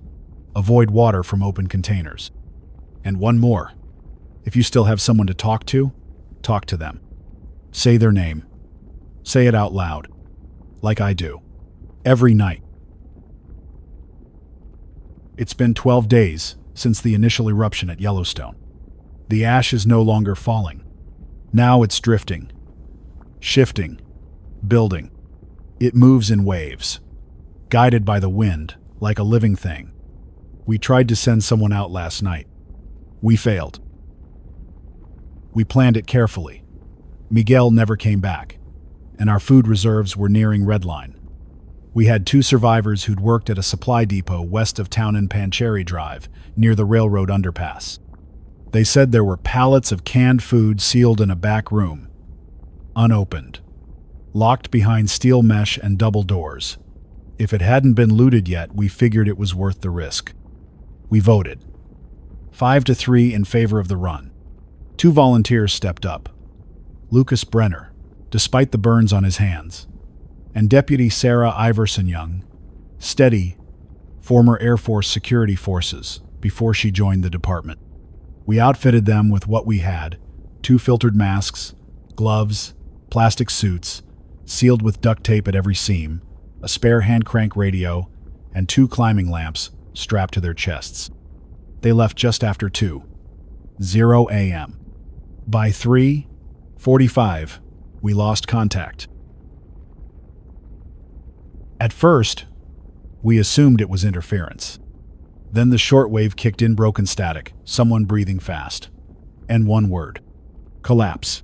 A: Avoid water from open containers. And one more. If you still have someone to talk to them. Say their name. Say it out loud. Like I do. Every night. It's been 12 days since the initial eruption at Yellowstone. The ash is no longer falling. Now it's drifting. Shifting. Building. It moves in waves. Guided by the wind, like a living thing. We tried to send someone out last night. We failed. We planned it carefully. Miguel never came back, and our food reserves were nearing redline. We had 2 survivors who'd worked at a supply depot west of town in Pancherry Drive, near the railroad underpass. They said there were pallets of canned food sealed in a back room, unopened, locked behind steel mesh and double doors. If it hadn't been looted yet, we figured it was worth the risk. We voted 5-3 in favor of the run. 2 volunteers stepped up. Lucas Brenner, despite the burns on his hands, and Deputy Sarah Iverson Young, steady, former Air Force security forces, before she joined the department. We outfitted them with what we had: 2 filtered masks, gloves, plastic suits, sealed with duct tape at every seam, a spare hand crank radio, and 2 climbing lamps strapped to their chests. They left just after 2:00 a.m. By 3:45, we lost contact. At first, we assumed it was interference. Then the shortwave kicked in broken static, someone breathing fast. And one word: collapse.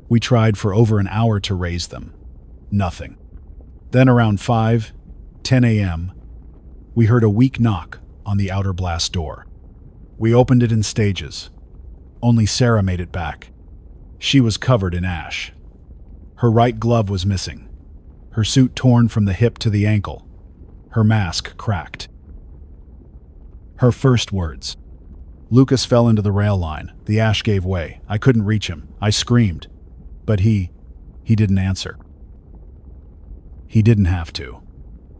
A: We tried for over an hour to raise them. Nothing. Then around 5:10 a.m., we heard a weak knock on the outer blast door. We opened it in stages. Only Sarah made it back. She was covered in ash, Her right glove was missing, her suit torn from the hip to the ankle, her mask cracked. Her first words. Lucas fell into the rail line. The ash gave way. I couldn't reach him. I screamed. But he didn't answer. He didn't have to.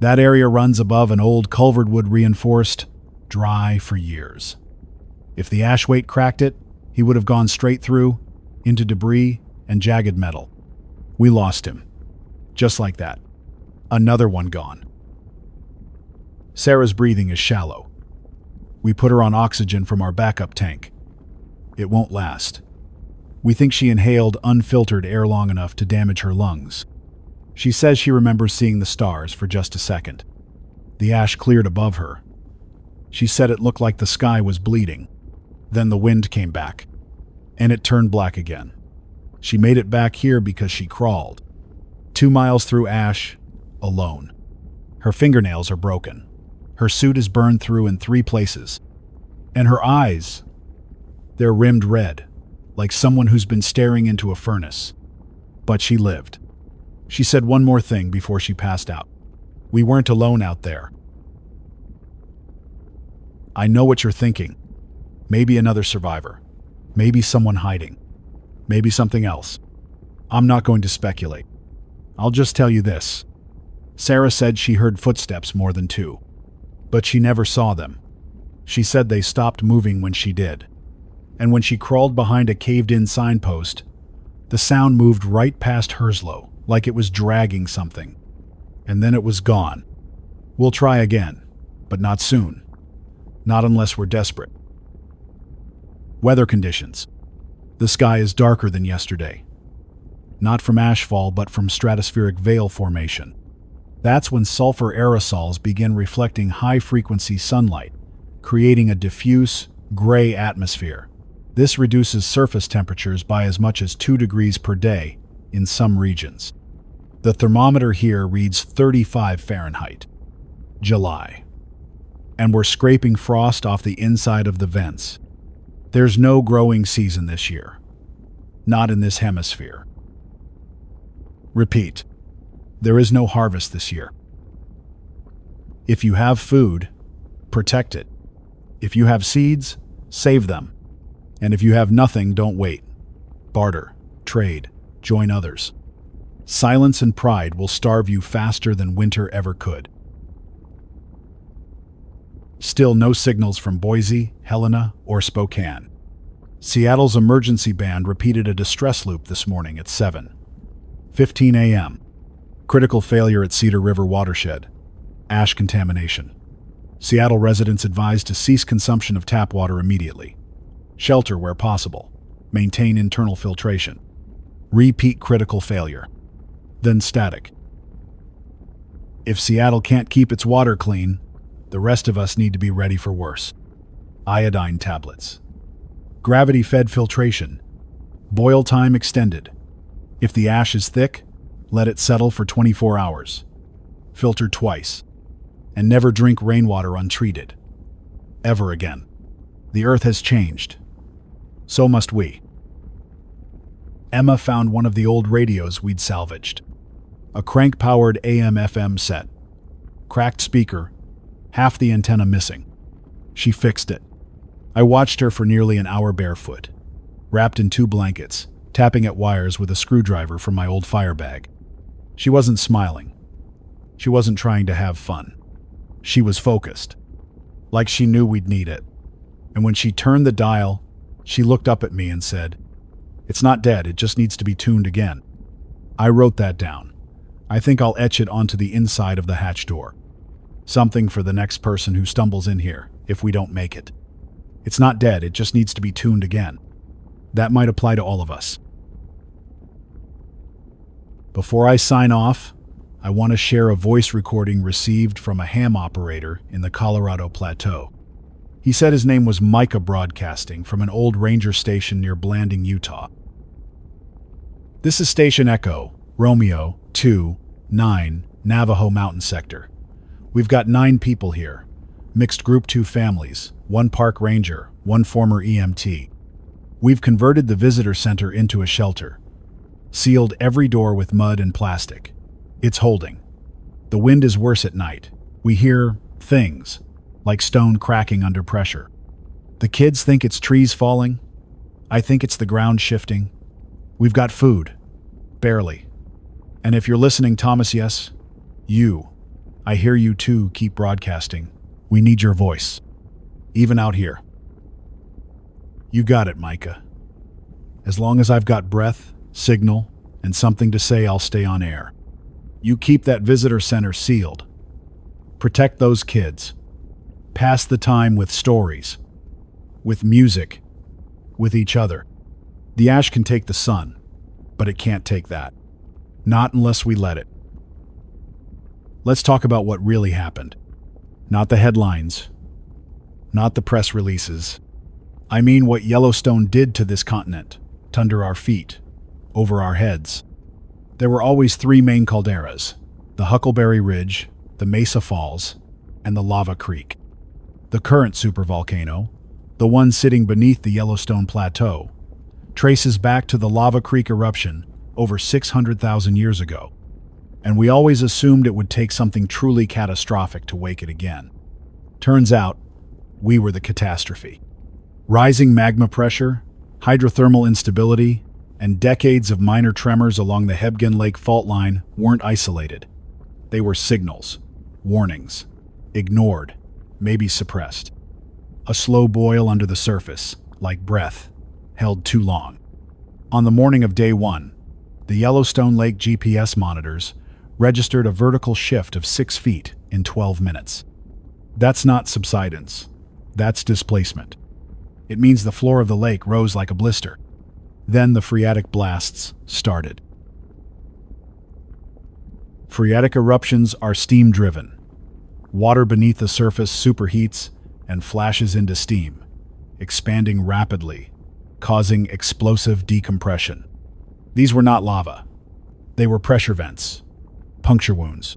A: That area runs above an old culvertwood reinforced, dry for years. If the ash weight cracked it, he would have gone straight through, into debris and jagged metal. We lost him. Just like that. Another one gone. Sarah's breathing is shallow. We put her on oxygen from our backup tank. It won't last. We think she inhaled unfiltered air long enough to damage her lungs. She says she remembers seeing the stars for just a second. The ash cleared above her. She said it looked like the sky was bleeding. Then the wind came back, and it turned black again. She made it back here because she crawled. 2 miles through ash, alone. Her fingernails are broken. Her suit is burned through in 3 places. And her eyes, they're rimmed red, like someone who's been staring into a furnace. But she lived. She said one more thing before she passed out. We weren't alone out there. I know what you're thinking. Maybe another survivor. Maybe someone hiding. Maybe something else. I'm not going to speculate. I'll just tell you this. Sarah said she heard footsteps more than 2. But she never saw them. She said they stopped moving when she did. And when she crawled behind a caved-in signpost, the sound moved right past Herslow, like it was dragging something. And then it was gone. We'll try again, but not soon. Not unless we're desperate. Weather conditions. The sky is darker than yesterday. Not from ashfall, but from stratospheric veil formation. That's when sulfur aerosols begin reflecting high-frequency sunlight, creating a diffuse, gray atmosphere. This reduces surface temperatures by as much as 2 degrees per day in some regions. The thermometer here reads 35 Fahrenheit. July. And we're scraping frost off the inside of the vents. There's no growing season this year. Not in this hemisphere. Repeat. There is no harvest this year. If you have food, protect it. If you have seeds, save them. And if you have nothing, don't wait. Barter, trade, join others. Silence and pride will starve you faster than winter ever could. Still no signals from Boise, Helena, or Spokane. Seattle's emergency band repeated a distress loop this morning at 7:15 a.m. Critical failure at Cedar River watershed. Ash contamination. Seattle residents advised to cease consumption of tap water immediately. Shelter where possible. Maintain internal filtration. Repeat critical failure. Then static. If Seattle can't keep its water clean, the rest of us need to be ready for worse. Iodine tablets. Gravity-fed filtration. Boil time extended. If the ash is thick, let it settle for 24 hours. Filter twice. And never drink rainwater untreated. Ever again. The earth has changed. So must we. Emma found one of the old radios we'd salvaged. A crank-powered AM/FM set. Cracked speaker, half the antenna missing. She fixed it. I watched her for nearly an hour barefoot, wrapped in 2 blankets, tapping at wires with a screwdriver from my old fire bag. She wasn't smiling. She wasn't trying to have fun. She was focused, like she knew we'd need it. And when she turned the dial, she looked up at me and said, "It's not dead, it just needs to be tuned again." I wrote that down. I think I'll etch it onto the inside of the hatch door. Something for the next person who stumbles in here, if we don't make it. It's not dead, it just needs to be tuned again. That might apply to all of us. Before I sign off, I want to share a voice recording received from a ham operator in the Colorado Plateau. He said his name was Micah, broadcasting from an old ranger station near Blanding, Utah. This is Station Echo, Romeo 2-9, Navajo Mountain Sector. We've got 9 people here, mixed Group 2 families, 1 park ranger, 1 former EMT. We've converted the visitor center into a shelter. sealed every door with mud and plastic. It's holding. The wind is worse at night. We hear things, like stone cracking under pressure. The kids think it's trees falling. I think it's the ground shifting. We've got food. Barely. And if you're listening, Thomas, yes, you. I hear you too. Keep broadcasting. We need your voice. Even out here. You got it, Micah. As long as I've got breath, signal, and something to say, I'll stay on air. You keep that visitor center sealed. Protect those kids. Pass the time with stories, with music, with each other. The ash can take the sun, but it can't take that. Not unless we let it. Let's talk about what really happened. Not the headlines, not the press releases. I mean what Yellowstone did to this continent, under our feet, over our heads. There were always three main calderas: the Huckleberry Ridge, the Mesa Falls, and the Lava Creek. The current supervolcano, the one sitting beneath the Yellowstone Plateau, traces back to the Lava Creek eruption over 600,000 years ago, and we always assumed it would take something truly catastrophic to wake it again. Turns out, we were the catastrophe. Rising magma pressure, hydrothermal instability, and decades of minor tremors along the Hebgen Lake fault line weren't isolated. They were signals, warnings, ignored, maybe suppressed. A slow boil under the surface, like breath, held too long. On the morning of day 1, the Yellowstone Lake GPS monitors registered a vertical shift of 6 feet in 12 minutes. That's not subsidence. That's displacement. It means the floor of the lake rose like a blister. Then the phreatic blasts started. Phreatic eruptions are steam-driven. Water beneath the surface superheats and flashes into steam, expanding rapidly, causing explosive decompression. These were not lava. They were pressure vents, puncture wounds.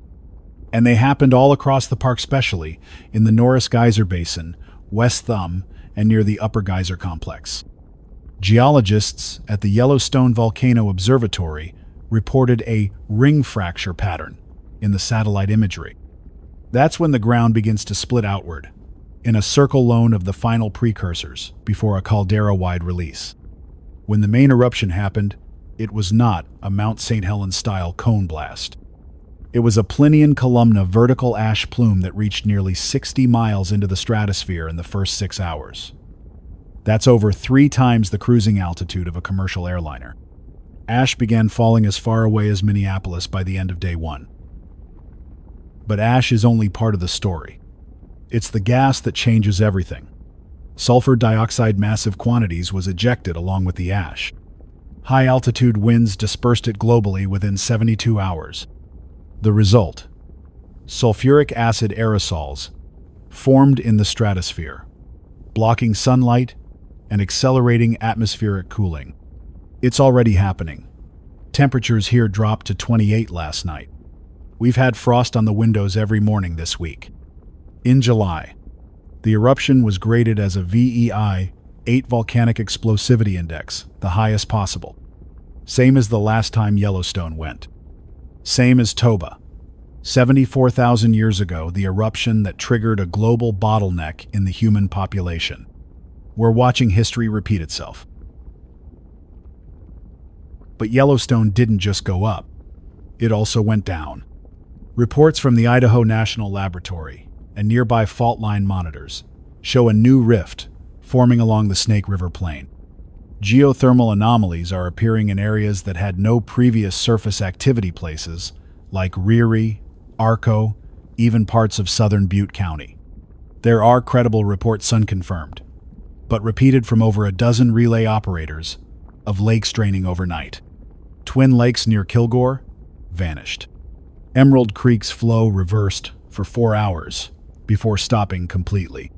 A: And they happened all across the park, especially in the Norris Geyser Basin, West Thumb, and near the Upper Geyser Complex. Geologists at the Yellowstone Volcano Observatory reported a ring fracture pattern in the satellite imagery. That's when the ground begins to split outward, in a circle loan of the final precursors before a caldera-wide release. When the main eruption happened, it was not a Mount St. Helens-style cone blast. It was a Plinian columnar vertical ash plume that reached nearly 60 miles into the stratosphere in the first 6 hours. That's over 3 times the cruising altitude of a commercial airliner. Ash began falling as far away as Minneapolis by the end of day 1. But ash is only part of the story. It's the gas that changes everything. Sulfur dioxide massive quantities was ejected along with the ash. High-altitude winds dispersed it globally within 72 hours. The result: sulfuric acid aerosols formed in the stratosphere, blocking sunlight and accelerating atmospheric cooling. It's already happening. Temperatures here dropped to 28 last night. We've had frost on the windows every morning this week. In July, the eruption was graded as a VEI 8 volcanic explosivity index, the highest possible. Same as the last time Yellowstone went. Same as Toba. 74,000 years ago, the eruption that triggered a global bottleneck in the human population. We're watching history repeat itself. But Yellowstone didn't just go up. It also went down. Reports from the Idaho National Laboratory and nearby fault line monitors show a new rift forming along the Snake River Plain. Geothermal anomalies are appearing in areas that had no previous surface activity places, like Eerie, Arco, even parts of southern Butte County. There are credible reports, unconfirmed, but repeated from over a dozen relay operators, of lakes draining overnight. Twin Lakes near Kilgore vanished. Emerald Creek's flow reversed for 4 hours before stopping completely.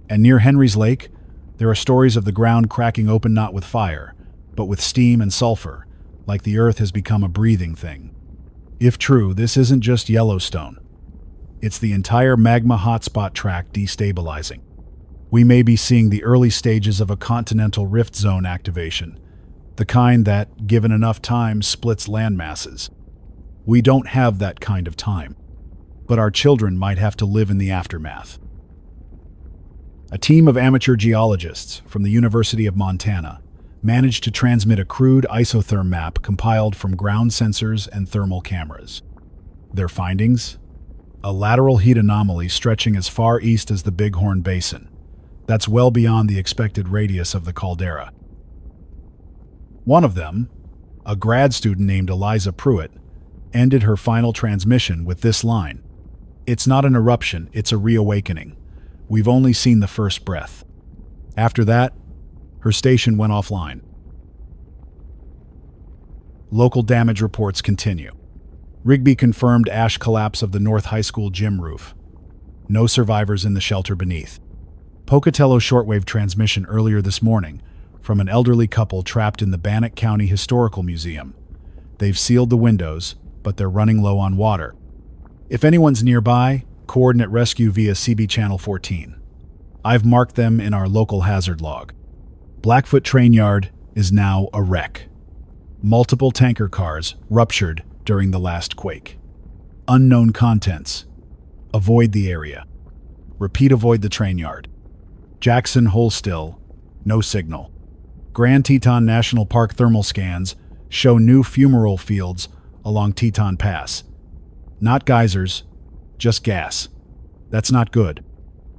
A: And near Henry's Lake, there are stories of the ground cracking open not with fire, but with steam and sulfur, like the earth has become a breathing thing. If true, this isn't just Yellowstone. It's the entire magma hotspot tract destabilizing. We may be seeing the early stages of a continental rift zone activation, The kind that, given enough time, splits landmasses. We don't have that kind of time, but our children might have to live in the aftermath. A team of amateur geologists from the University of Montana managed to transmit a crude isotherm map compiled from ground sensors and thermal cameras. Their findings? A lateral heat anomaly stretching as far east as the Bighorn Basin. That's well beyond the expected radius of the caldera. One of them, a grad student named Eliza Pruitt, ended her final transmission with this line: "It's not an eruption, it's a reawakening. We've only seen the first breath." After that, her station went offline. Local damage reports continue. Rigby confirmed ash collapse of the North High School gym roof. No survivors in the shelter beneath. Pocatello shortwave transmission earlier this morning from an elderly couple trapped in the Bannock County Historical Museum. They've sealed the windows, but they're running low on water. If anyone's nearby, coordinate rescue via CB Channel 14. I've marked them in our local hazard log. Blackfoot Train Yard is now a wreck. Multiple tanker cars ruptured during the last quake. Unknown contents. Avoid the area. Repeat, avoid the train yard. Jackson Hole still, no signal. Grand Teton National Park thermal scans show new fumarole fields along Teton Pass. Not geysers, just gas. That's not good.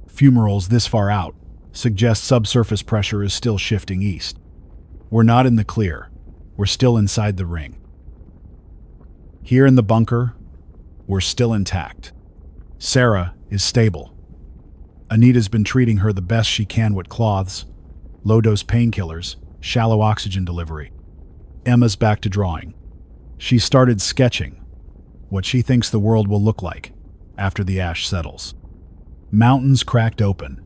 A: Fumaroles this far out suggest subsurface pressure is still shifting east. We're not in the clear. We're still inside the ring. Here in the bunker, we're still intact. Sarah is stable. Anita's been treating her the best she can with cloths, low-dose painkillers, shallow oxygen delivery. Emma's back to drawing. She started sketching what she thinks the world will look like after the ash settles. Mountains cracked open,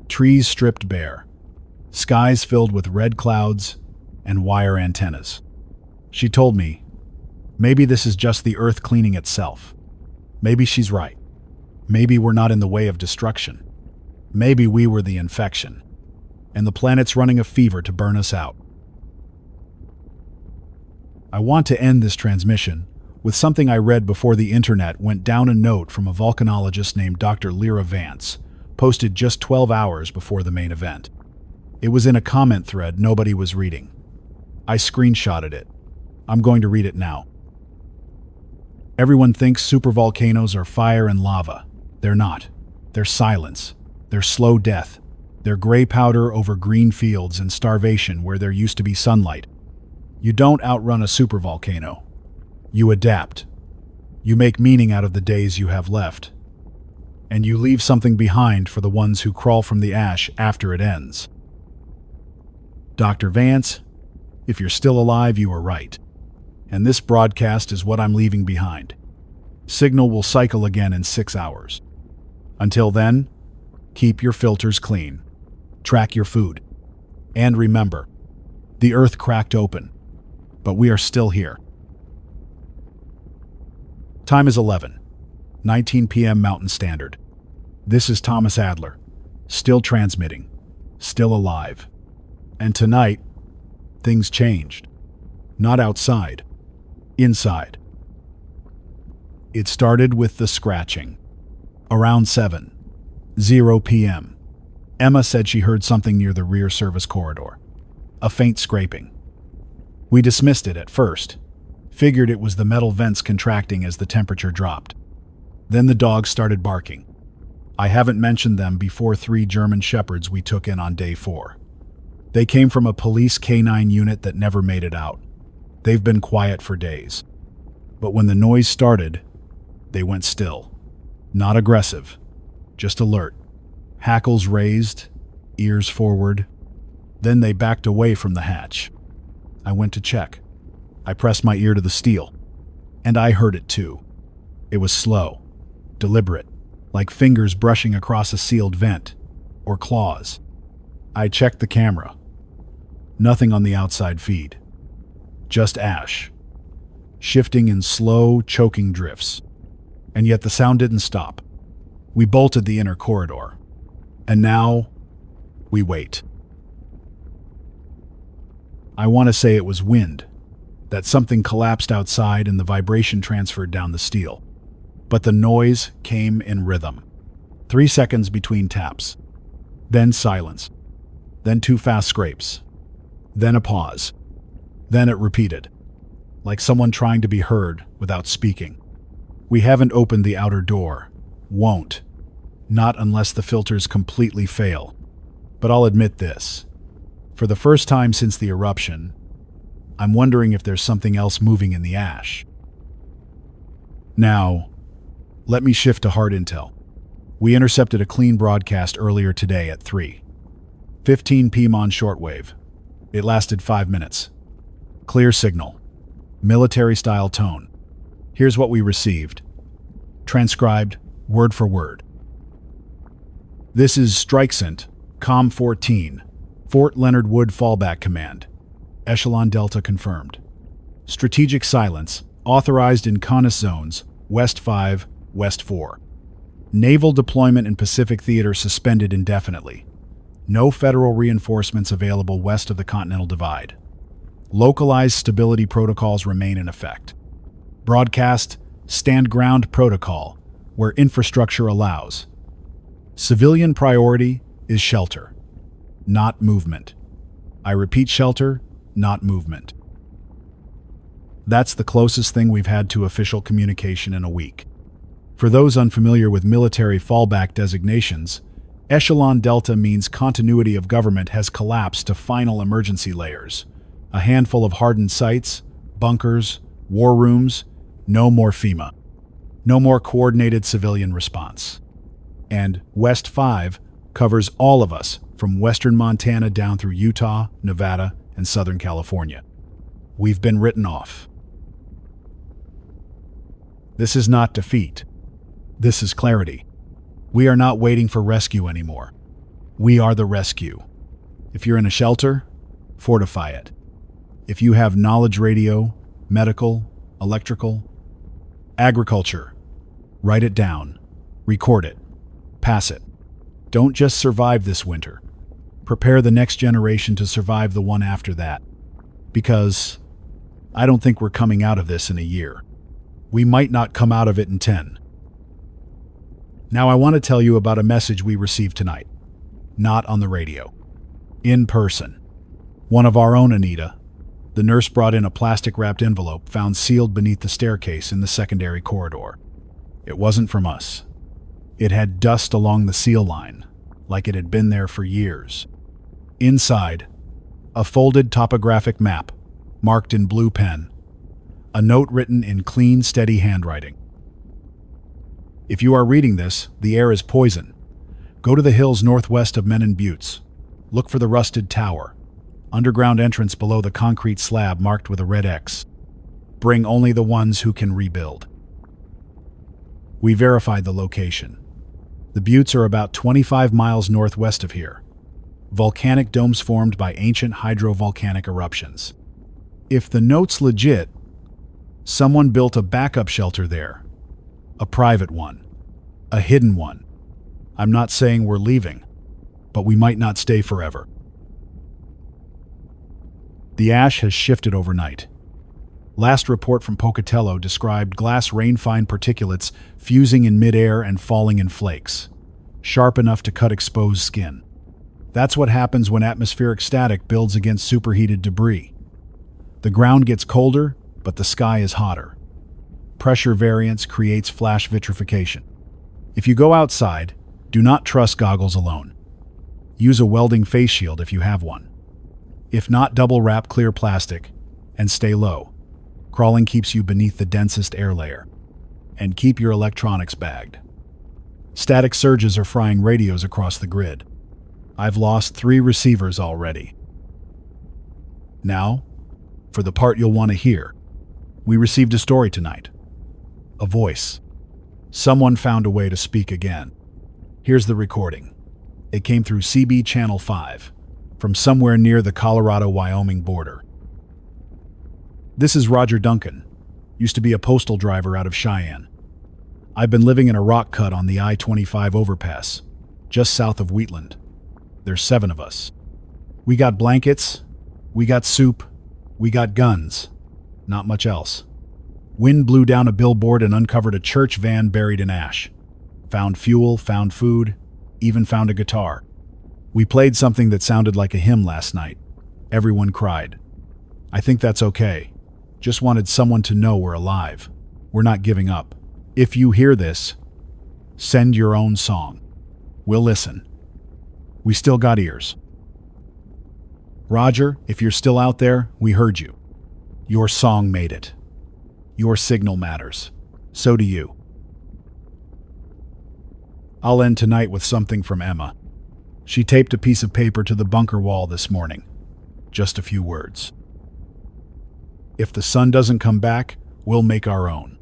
A: trees stripped bare, skies filled with red clouds and wire antennas. She told me, maybe this is just the Earth cleaning itself. Maybe she's right. Maybe we're not in the way of destruction. Maybe we were the infection, and the planet's running a fever to burn us out. I want to end this transmission with something I read before the internet went down. A note from a volcanologist named Dr. Lyra Vance, posted just 12 hours before the main event. It was in a comment thread nobody was reading. I screenshotted it. I'm going to read it now. Everyone thinks supervolcanoes are fire and lava. They're not. They're silence. They're slow death. They're gray powder over green fields and starvation where there used to be sunlight. You don't outrun a supervolcano. You adapt. You make meaning out of the days you have left. And you leave something behind for the ones who crawl from the ash after it ends. Dr. Vance, if you're still alive, you were right. And this broadcast is what I'm leaving behind. Signal will cycle again in 6 hours. Until then, keep your filters clean. Track your food. And remember, the Earth cracked open, but we are still here. Time is 11:19 p.m. Mountain Standard. This is Thomas Adler, still transmitting, still alive. And tonight, things changed. Not outside, inside. It started with the scratching. Around 7:00 p.m., Emma said she heard something near the rear service corridor. A faint scraping. We dismissed it at first, figured it was the metal vents contracting as the temperature dropped. Then the dogs started barking. I haven't mentioned them before. 3 German shepherds we took in on day 4. They came from a police canine unit that never made it out. They've been quiet for days. But when the noise started, they went still. Not aggressive, just alert. Hackles raised, ears forward. Then they backed away from the hatch. I went to check. I pressed my ear to the steel, and I heard it too. It was slow, deliberate, like fingers brushing across a sealed vent, or claws. I checked the camera. Nothing on the outside feed. Just ash, shifting in slow, choking drifts. And yet the sound didn't stop. We bolted the inner corridor. And now, we wait. I want to say it was wind, that something collapsed outside and the vibration transferred down the steel. But the noise came in rhythm. 3 seconds between taps. Then silence. Then 2 fast scrapes. Then a pause. Then it repeated, like someone trying to be heard without speaking. We haven't opened the outer door. Won't. Not unless the filters completely fail. But I'll admit this. For the first time since the eruption, I'm wondering if there's something else moving in the ash. Now, let me shift to hard intel. We intercepted a clean broadcast earlier today at 3:15 p.m. on shortwave. It lasted 5 minutes. Clear signal. Military-style tone. Here's what we received. Transcribed, word for word. This is Strikesent, COM 14, Fort Leonard Wood Fallback Command. Echelon Delta confirmed. Strategic silence, authorized in CONUS zones, West 5, West 4. Naval deployment in Pacific Theater suspended indefinitely. No federal reinforcements available west of the Continental Divide. Localized stability protocols remain in effect. Broadcast, stand ground protocol, where infrastructure allows. Civilian priority is shelter, not movement. I repeat, shelter, not movement. That's the closest thing we've had to official communication in a week. For those unfamiliar with military fallback designations, Echelon Delta means continuity of government has collapsed to final emergency layers. A handful of hardened sites, bunkers, war rooms, no more FEMA. No more coordinated civilian response. And West 5 covers all of us from western Montana down through Utah, Nevada, and Southern California. We've been written off. This is not defeat. This is clarity. We are not waiting for rescue anymore. We are the rescue. If you're in a shelter, fortify it. If you have knowledge radio, medical, electrical, agriculture, write it down, record it, pass it. Don't just survive this winter. Prepare the next generation to survive the one after that. Because I don't think we're coming out of this in a year. We might not come out of it in 10. Now I want to tell you about a message we received tonight. Not on the radio. In person. One of our own, Anita. The nurse brought in a plastic-wrapped envelope found sealed beneath the staircase in the secondary corridor. It wasn't from us. It had dust along the seal line, like it had been there for years. Inside, a folded topographic map, marked in blue pen. A note written in clean, steady handwriting. If you are reading this, the air is poison. Go to the hills northwest of Menon Buttes. Look for the rusted tower. Underground entrance below the concrete slab marked with a red X. Bring only the ones who can rebuild. We verified the location. The buttes are about 25 miles northwest of here. Volcanic domes formed by ancient hydrovolcanic eruptions. If the note's legit, someone built a backup shelter there. A private one. A hidden one. I'm not saying we're leaving, but we might not stay forever. The ash has shifted overnight. Last report from Pocatello described glass rain-fine particulates fusing in midair and falling in flakes, sharp enough to cut exposed skin. That's what happens when atmospheric static builds against superheated debris. The ground gets colder, but the sky is hotter. Pressure variance creates flash vitrification. If you go outside, do not trust goggles alone. Use a welding face shield if you have one. If not, double wrap clear plastic and stay low. Crawling keeps you beneath the densest air layer. And keep your electronics bagged. Static surges are frying radios across the grid. I've lost 3 receivers already. Now, for the part you'll want to hear. We received a story tonight. A voice. Someone found a way to speak again. Here's the recording. It came through CB Channel 5, from somewhere near the Colorado-Wyoming border. This is Roger Duncan. Used to be a postal driver out of Cheyenne. I've been living in a rock cut on the I-25 overpass, just south of Wheatland. There's 7 of us. We got blankets, We got soup, we got guns, not much else. Wind blew down a billboard and uncovered a church van buried in ash. Found fuel, found food, even found a guitar. We played something that sounded like a hymn last night. Everyone cried. I think that's okay. Just wanted someone to know we're alive. We're not giving up. If you hear this, send your own song. We'll listen. We still got ears. Roger, if you're still out there, we heard you. Your song made it. Your signal matters. So do you. I'll end tonight with something from Emma. She taped a piece of paper to the bunker wall this morning. Just a few words. If the sun doesn't come back, we'll make our own.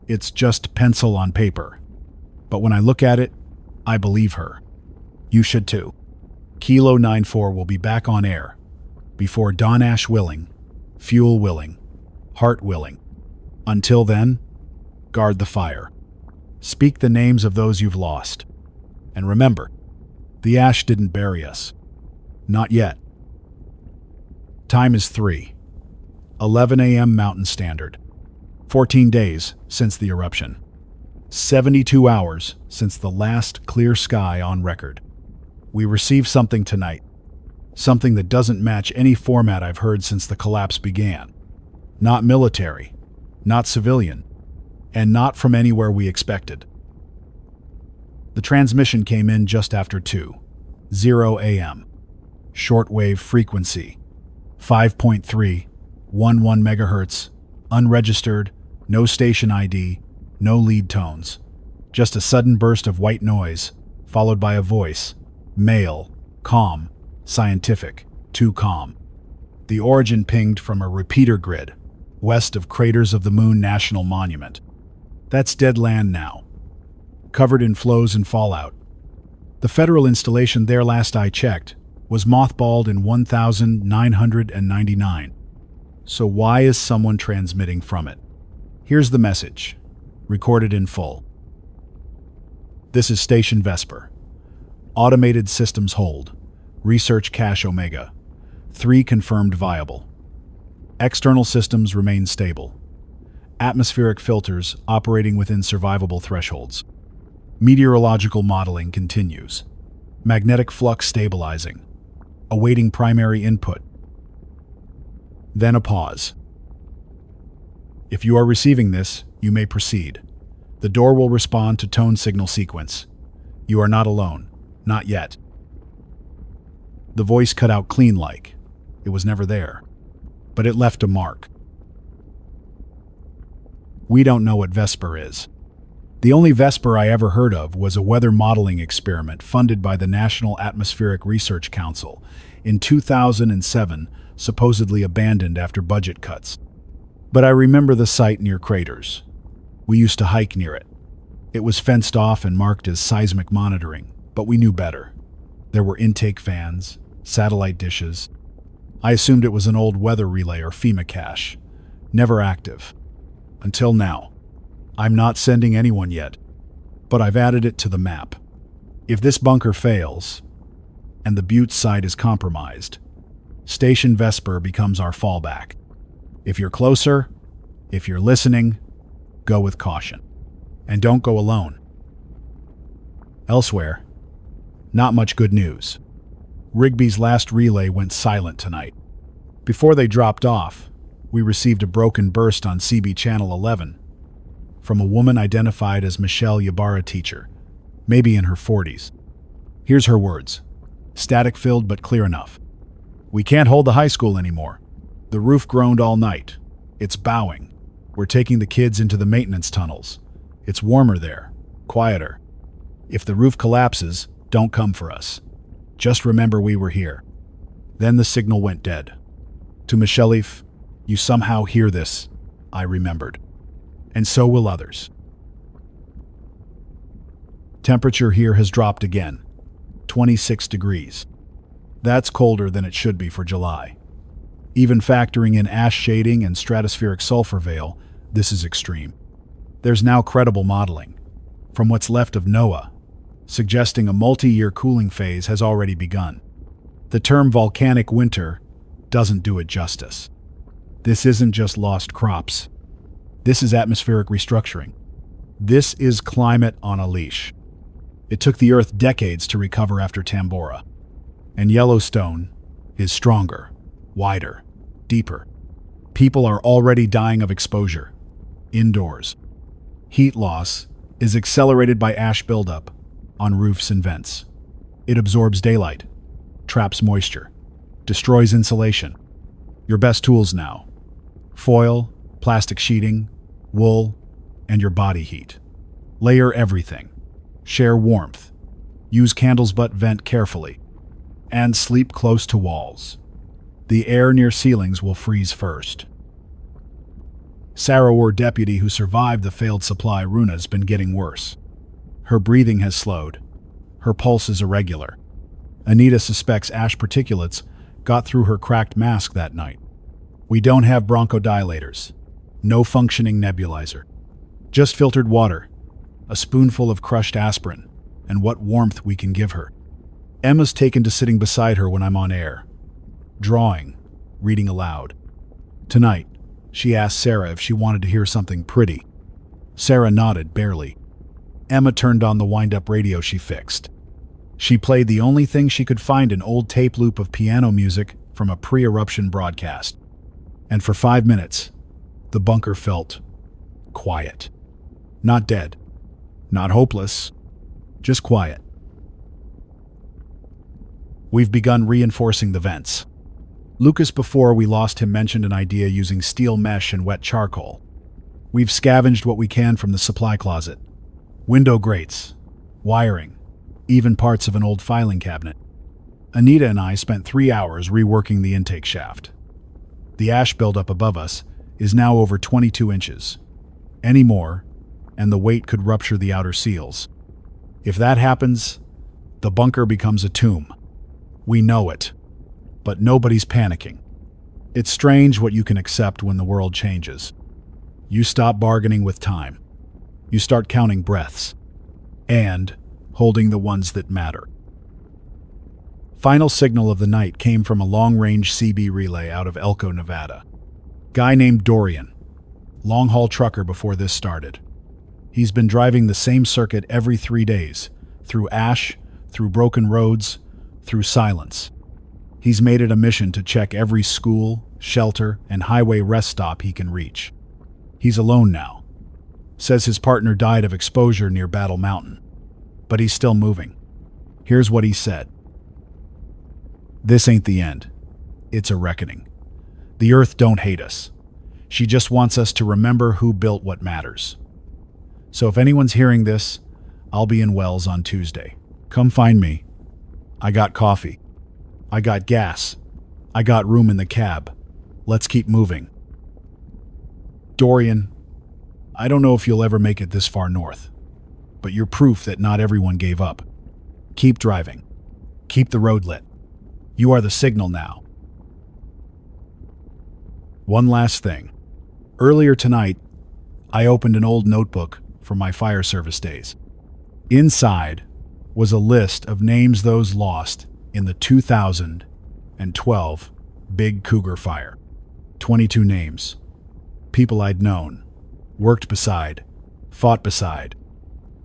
A: It's just pencil on paper. But when I look at it, I believe her. You should too. Kilo 94 will be back on air. Before dawn, ash willing, fuel willing, heart willing. Until then, guard the fire. Speak the names of those you've lost. And remember, the ash didn't bury us. Not yet. Time is 3:11 a.m. Mountain Standard. 14 days since the eruption. 72 hours since the last clear sky on record. We received something tonight. Something that doesn't match any format I've heard since the collapse began. Not military, not civilian, and not from anywhere we expected. The transmission came in just after 2:00 a.m. Shortwave frequency, 5.311 megahertz, unregistered, no station ID, no lead tones. Just a sudden burst of white noise, followed by a voice, male, calm, scientific, too calm. The origin pinged from a repeater grid, west of Craters of the Moon National Monument. That's dead land now, covered in flows and fallout. The federal installation there, last I checked, was mothballed in 1999. So why is someone transmitting from it? Here's the message, recorded in full. This is Station Vesper. Automated systems hold. Research cache Omega. 3 confirmed viable. External systems remain stable. Atmospheric filters operating within survivable thresholds. Meteorological modeling continues. Magnetic flux stabilizing. Awaiting primary input. Then a pause. If you are receiving this, you may proceed. The door will respond to tone signal sequence. You are not alone. Not yet. The voice cut out clean like it was never there, but it left a mark. We don't know what Vesper is. The only Vesper I ever heard of was a weather modeling experiment funded by the National Atmospheric Research Council in 2007, supposedly abandoned after budget cuts. But I remember the site near Craters. We used to hike near it. It was fenced off and marked as seismic monitoring, but we knew better. There were intake fans, satellite dishes. I assumed it was an old weather relay or FEMA cache, never active. Until now. I'm not sending anyone yet, but I've added it to the map. If this bunker fails, and the Butte site is compromised, Station Vesper becomes our fallback. If you're closer, if you're listening, go with caution. And don't go alone. Elsewhere, not much good news. Rigby's last relay went silent tonight. Before they dropped off, we received a broken burst on CB Channel 11 from a woman identified as Michelle Ybarra, teacher, maybe in her 40s. Here's her words. Static-filled but clear enough. We can't hold the high school anymore. The roof groaned all night. It's bowing. We're taking the kids into the maintenance tunnels. It's warmer there, quieter. If the roof collapses, don't come for us. Just remember we were here. Then the signal went dead. To Michelle, if you somehow hear this, I remembered. And so will others. Temperature here has dropped again, 26 degrees. That's colder than it should be for July. Even factoring in ash shading and stratospheric sulfur veil, this is extreme. There's now credible modeling, from what's left of NOAA, suggesting a multi-year cooling phase has already begun. The term volcanic winter doesn't do it justice. This isn't just lost crops. This is atmospheric restructuring. This is climate on a leash. It took the Earth decades to recover after Tambora. And Yellowstone is stronger, wider, deeper. People are already dying of exposure. Indoors. Heat loss is accelerated by ash buildup on roofs and vents. It absorbs daylight, traps moisture, destroys insulation. Your best tools now: foil, plastic sheeting, wool, and your body heat. Layer everything. Share warmth. Use candles but vent carefully. And sleep close to walls. The air near ceilings will freeze first. Sarah, war deputy who survived the failed supply runa, has been getting worse. Her breathing has slowed. Her pulse is irregular. Anita suspects ash particulates got through her cracked mask that night. We don't have bronchodilators. No functioning nebulizer. Just filtered water, a spoonful of crushed aspirin, and what warmth we can give her. Emma's taken to sitting beside her when I'm on air. Drawing, reading aloud. Tonight, she asked Sarah if she wanted to hear something pretty. Sarah nodded, barely. Emma turned on the wind-up radio she fixed. She played the only thing she could find, an old tape loop of piano music from a pre-eruption broadcast. And for 5 minutes, the bunker felt quiet. Not dead. Not hopeless. Just quiet. We've begun reinforcing the vents. Lucas, before we lost him, mentioned an idea using steel mesh and wet charcoal. We've scavenged what we can from the supply closet. Window grates, wiring, even parts of an old filing cabinet. Anita and I spent 3 hours reworking the intake shaft. The ash buildup above us is now over 22 inches. Any more, and the weight could rupture the outer seals. If that happens, the bunker becomes a tomb. We know it, but nobody's panicking. It's strange what you can accept when the world changes. You stop bargaining with time. You start counting breaths, and holding the ones that matter. Final signal of the night came from a long-range CB relay out of Elko, Nevada. Guy named Dorian, long-haul trucker before this started. He's been driving the same circuit every 3 days, through ash, through broken roads, through silence. He's made it a mission to check every school, shelter, and highway rest stop he can reach. He's alone now. Says his partner died of exposure near Battle Mountain. But he's still moving. Here's what he said. This ain't the end. It's a reckoning. The Earth don't hate us. She just wants us to remember who built what matters. So if anyone's hearing this, I'll be in Wells on Tuesday. Come find me. I got coffee. I got gas. I got room in the cab. Let's keep moving. Dorian, I don't know if you'll ever make it this far north, but you're proof that not everyone gave up. Keep driving. Keep the road lit. You are the signal now. One last thing. Earlier tonight, I opened an old notebook from my fire service days. Inside was a list of names those lost in the 2012 Big Cougar Fire. 22 names. People I'd known, worked beside, fought beside.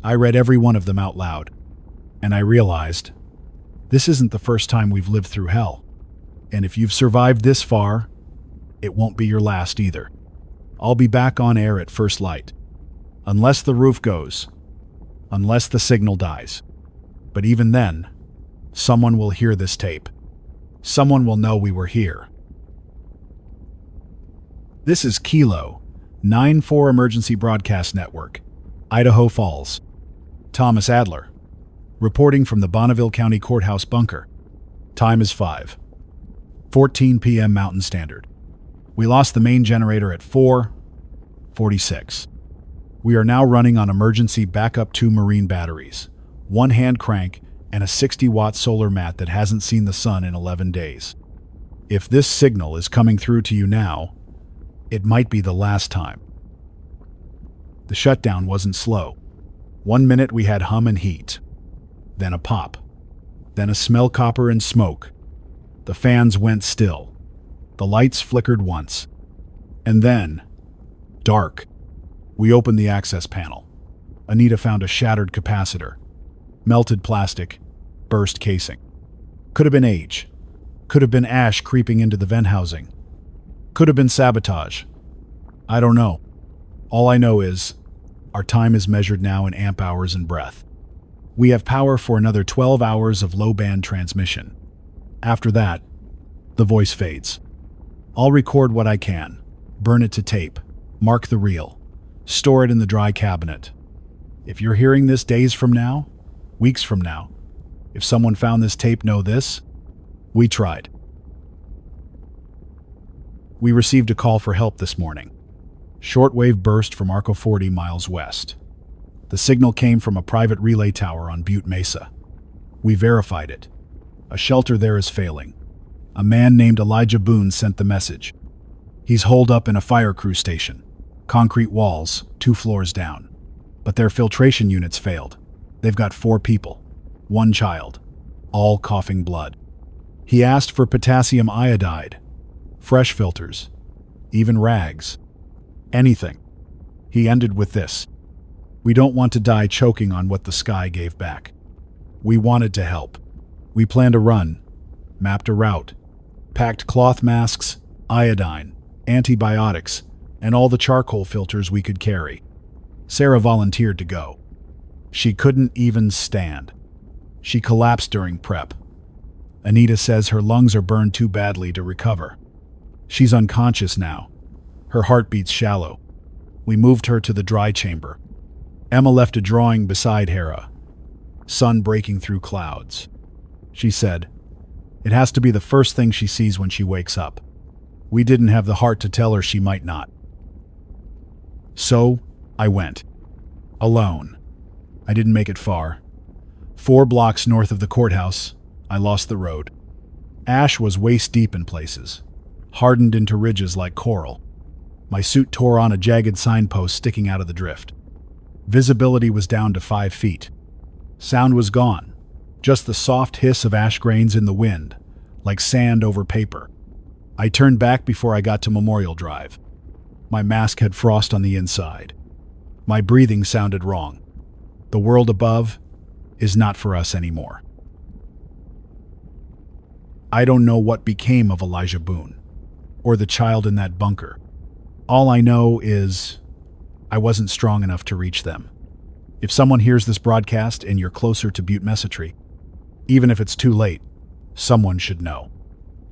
A: I read every one of them out loud, and I realized this isn't the first time we've lived through hell. And if you've survived this far, it won't be your last either. I'll be back on air at first light. Unless the roof goes. Unless the signal dies. But even then, someone will hear this tape. Someone will know we were here. This is Kilo 9-4 Emergency Broadcast Network, Idaho Falls. Thomas Adler, reporting from the Bonneville County Courthouse bunker. Time is 5:14 p.m. Mountain Standard. We lost the main generator at 4:46. We are now running on emergency backup 2 marine batteries, 1 hand crank, and a 60-watt solar mat that hasn't seen the sun in 11 days. If this signal is coming through to you now, it might be the last time. The shutdown wasn't slow. 1 minute we had hum and heat, then a pop, then a smell, copper and smoke, The fans went still. The lights flickered once. And then, dark. We opened the access panel. Anita found a shattered capacitor. Melted plastic, burst casing. Could have been age. Could have been ash creeping into the vent housing. Could have been sabotage. I don't know. All I know is, our time is measured now in amp hours and breath. We have power for another 12 hours of low-band transmission. After that, the voice fades. I'll record what I can, burn it to tape, mark the reel, store it in the dry cabinet. If you're hearing this days from now, weeks from now, if someone found this tape, know this: we tried. We received a call for help this morning. Shortwave burst from Arco 40 miles west. The signal came from a private relay tower on Butte Mesa. We verified it. A shelter there is failing. A man named Elijah Boone sent the message. He's holed up in a fire crew station. Concrete walls, 2 floors down. But their filtration units failed. They've got 4 people, 1 child, all coughing blood. He asked for potassium iodide, fresh filters, even rags. Anything. He ended with this: we don't want to die choking on what the sky gave back. We wanted to help. We planned a run, mapped a route, packed cloth masks, iodine, antibiotics, and all the charcoal filters we could carry. Sarah volunteered to go. She couldn't even stand. She collapsed during prep. Anita says her lungs are burned too badly to recover. She's unconscious now. Her heart beats shallow. We moved her to the dry chamber. Emma left a drawing beside Hera. Sun breaking through clouds. She said, it has to be the first thing she sees when she wakes up. We didn't have the heart to tell her she might not. So, I went. Alone. I didn't make it far. 4 blocks north of the courthouse, I lost the road. Ash was waist-deep in places, hardened into ridges like coral. My suit tore on a jagged signpost sticking out of the drift. Visibility was down to 5 feet. Sound was gone, just the soft hiss of ash grains in the wind, like sand over paper. I turned back before I got to Memorial Drive. My mask had frost on the inside. My breathing sounded wrong. The world above is not for us anymore. I don't know what became of Elijah Boone, or the child in that bunker. All I know is I wasn't strong enough to reach them. If someone hears this broadcast and you're closer to Butte Mesa Tree, even if it's too late, someone should know.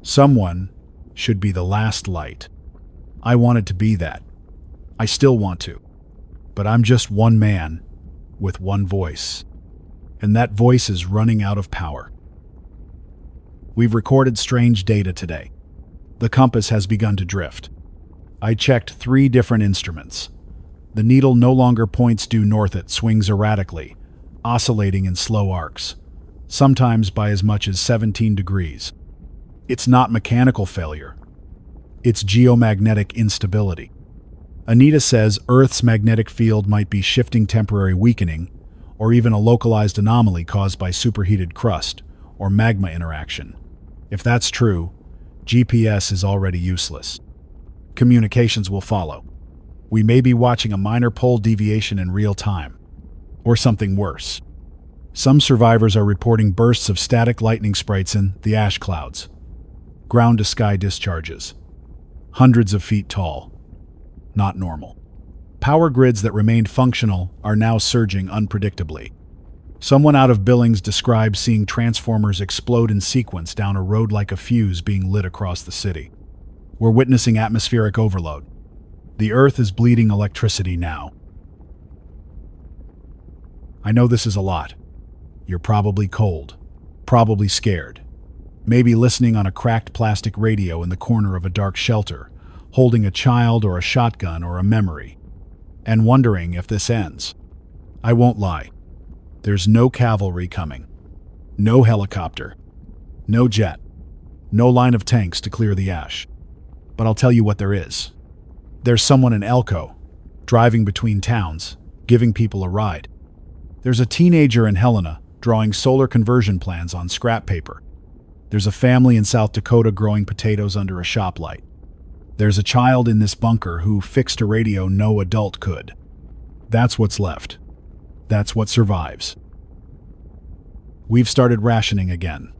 A: Someone should be the last light. I wanted to be that. I still want to. But I'm just one man with one voice. And that voice is running out of power. We've recorded strange data today. The compass has begun to drift. I checked 3 different instruments. The needle no longer points due north, it swings erratically, oscillating in slow arcs, sometimes by as much as 17 degrees. It's not mechanical failure. It's geomagnetic instability. Anita says Earth's magnetic field might be shifting, temporary weakening, or even a localized anomaly caused by superheated crust or magma interaction. If that's true, GPS is already useless. Communications will follow. We may be watching a minor pole deviation in real time, or something worse. Some survivors are reporting bursts of static lightning sprites in the ash clouds, ground-to-sky discharges, hundreds of feet tall. Not normal. Power grids that remained functional are now surging unpredictably. Someone out of Billings described seeing transformers explode in sequence down a road like a fuse being lit across the city. We're witnessing atmospheric overload. The Earth is bleeding electricity now. I know this is a lot. You're probably cold, probably scared, maybe listening on a cracked plastic radio in the corner of a dark shelter, holding a child or a shotgun or a memory, and wondering if this ends. I won't lie. There's no cavalry coming, no helicopter, no jet, no line of tanks to clear the ash. But I'll tell you what there is. There's someone in Elko, driving between towns, giving people a ride. There's a teenager in Helena drawing solar conversion plans on scrap paper. There's a family in South Dakota growing potatoes under a shop light. There's a child in this bunker who fixed a radio no adult could. That's what's left. That's what survives. We've started rationing again.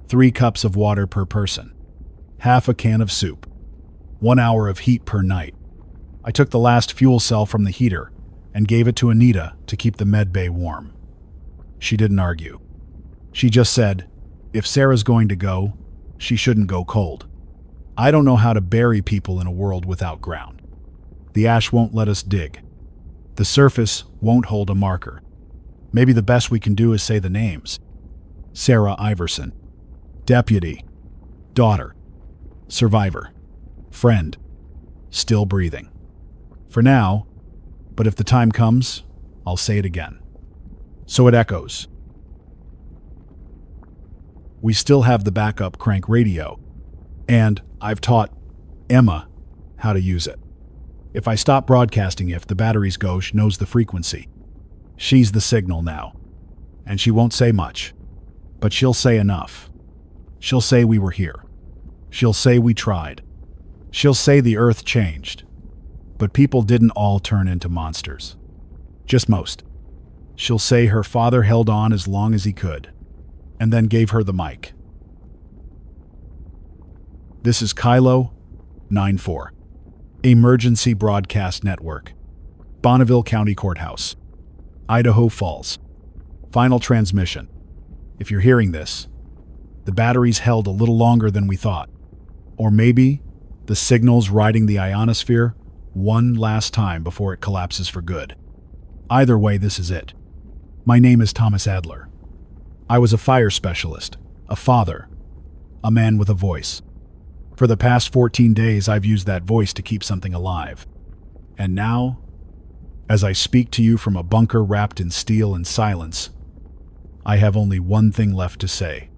A: 3 cups of water per person. Half a can of soup. 1 hour of heat per night. I took the last fuel cell from the heater and gave it to Anita to keep the med bay warm. She didn't argue. She just said, if Sarah's going to go, she shouldn't go cold. I don't know how to bury people in a world without ground. The ash won't let us dig. The surface won't hold a marker. Maybe the best we can do is say the names. Sarah Iverson. Deputy. Daughter. Survivor. Friend. Still breathing. For now, but if the time comes, I'll say it again. So it echoes. We still have the backup crank radio, and I've taught Emma how to use it. If I stop broadcasting, if the batteries go, she knows the frequency. She's the signal now, and she won't say much, but she'll say enough. She'll say we were here. She'll say we tried. She'll say the earth changed, but people didn't all turn into monsters. Just most. She'll say her father held on as long as he could, and then gave her the mic. This is Kylo 94, Emergency Broadcast Network, Bonneville County Courthouse, Idaho Falls. Final transmission. If you're hearing this, the batteries held a little longer than we thought. Or maybe the signal's riding the ionosphere one last time before it collapses for good. Either way, this is it. My name is Thomas Adler. I was a fire specialist, a father, a man with a voice. For the past 14 days, I've used that voice to keep something alive. And now, as I speak to you from a bunker wrapped in steel and silence, I have only one thing left to say.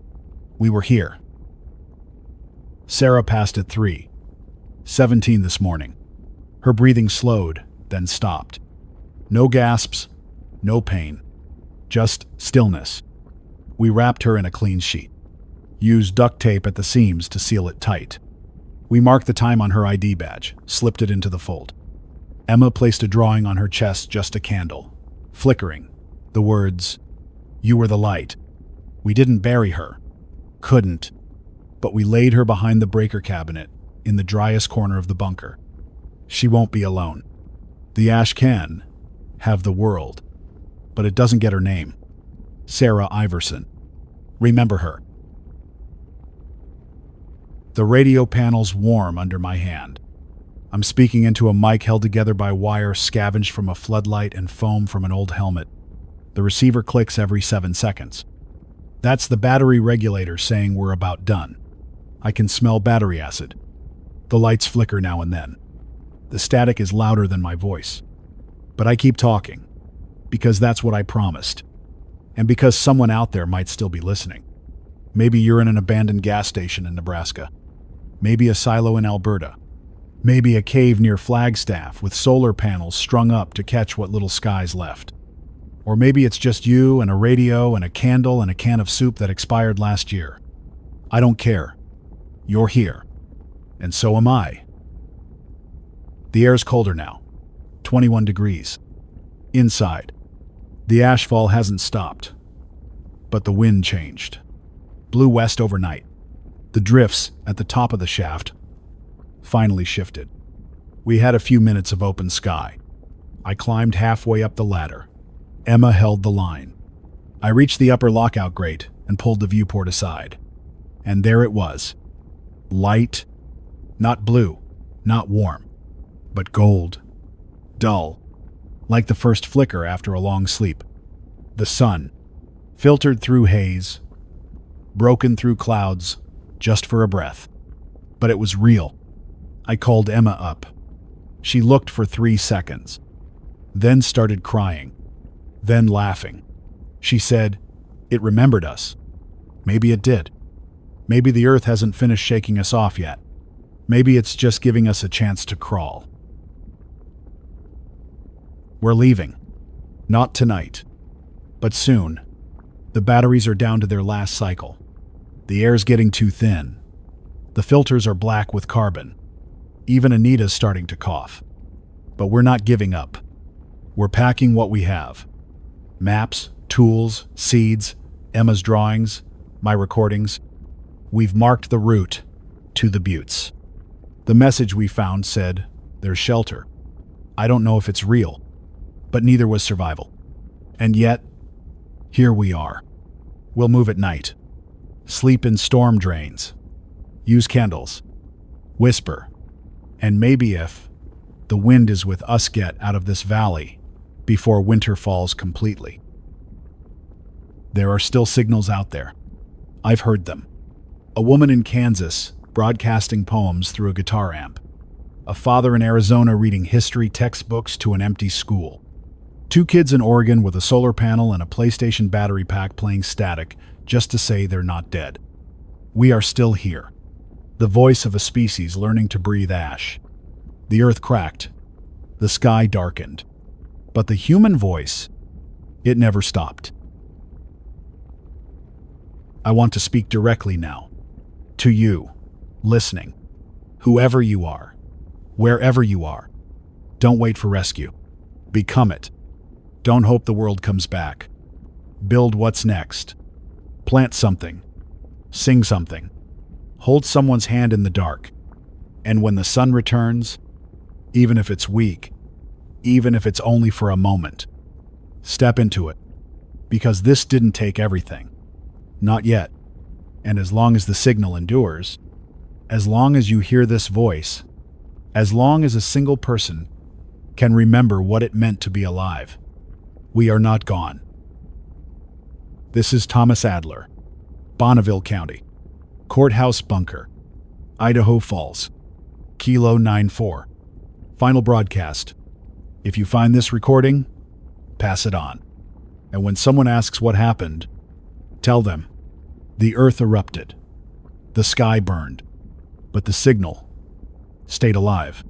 A: We were here. Sarah passed at 3:17 this morning. Her breathing slowed, then stopped. No gasps, no pain, just stillness. We wrapped her in a clean sheet, used duct tape at the seams to seal it tight. We marked the time on her ID badge, slipped it into the fold. Emma placed a drawing on her chest, just a candle, flickering. The words, "You were the light." We didn't bury her. Couldn't. But we laid her behind the breaker cabinet in the driest corner of the bunker. She won't be alone. The ash can have the world, but it doesn't get her name. Sarah Iverson. Remember her. The radio panel's warm under my hand. I'm speaking into a mic held together by wire scavenged from a floodlight and foam from an old helmet. The receiver clicks every 7 seconds. That's the battery regulator saying we're about done. I can smell battery acid. The lights flicker now and then. The static is louder than my voice. But I keep talking, because that's what I promised. And because someone out there might still be listening. Maybe you're in an abandoned gas station in Nebraska. Maybe a silo in Alberta. Maybe a cave near Flagstaff with solar panels strung up to catch what little sky's left. Or maybe it's just you and a radio and a candle and a can of soup that expired last year. I don't care. You're here. And so am I. The air's colder now. 21 degrees. Inside. The ashfall hasn't stopped. But the wind changed. Blew west overnight. The drifts at the top of the shaft finally shifted. We had a few minutes of open sky. I climbed halfway up the ladder. Emma held the line. I reached the upper lockout grate and pulled the viewport aside. And there it was. Light. Not blue, not warm, but gold. Dull. Like the first flicker after a long sleep. The sun, filtered through haze, broken through clouds, just for a breath. But it was real. I called Emma up. She looked for 3 seconds, then started crying, then laughing. She said, "It remembered us." Maybe it did. Maybe the earth hasn't finished shaking us off yet. Maybe it's just giving us a chance to crawl. We're leaving. Not tonight, but soon. The batteries are down to their last cycle. The air's getting too thin. The filters are black with carbon. Even Anita's starting to cough. But we're not giving up. We're packing what we have. Maps, tools, seeds, Emma's drawings, my recordings. We've marked the route to the buttes. The message we found said, "There's shelter." I don't know if it's real, but neither was survival. And yet, here we are. We'll move at night. Sleep in storm drains. Use candles. Whisper. And maybe if the wind is with us, get out of this valley before winter falls completely. There are still signals out there. I've heard them. A woman in Kansas broadcasting poems through a guitar amp. A father in Arizona reading history textbooks to an empty school. 2 kids in Oregon with a solar panel and a PlayStation battery pack playing static just to say they're not dead. We are still here. The voice of a species learning to breathe ash. The earth cracked. The sky darkened. But the human voice, it never stopped. I want to speak directly now. To you, listening. Whoever you are. Wherever you are. Don't wait for rescue. Become it. Don't hope the world comes back. Build what's next. Plant something. Sing something. Hold someone's hand in the dark. And when the sun returns, even if it's weak, even if it's only for a moment, step into it. Because this didn't take everything. Not yet. And as long as the signal endures, as long as you hear this voice, as long as a single person can remember what it meant to be alive, we are not gone. This is Thomas Adler, Bonneville County, Courthouse Bunker, Idaho Falls, Kilo 94. Final broadcast. If you find this recording, pass it on. And when someone asks what happened, tell them, the earth erupted, the sky burned, but the signal stayed alive.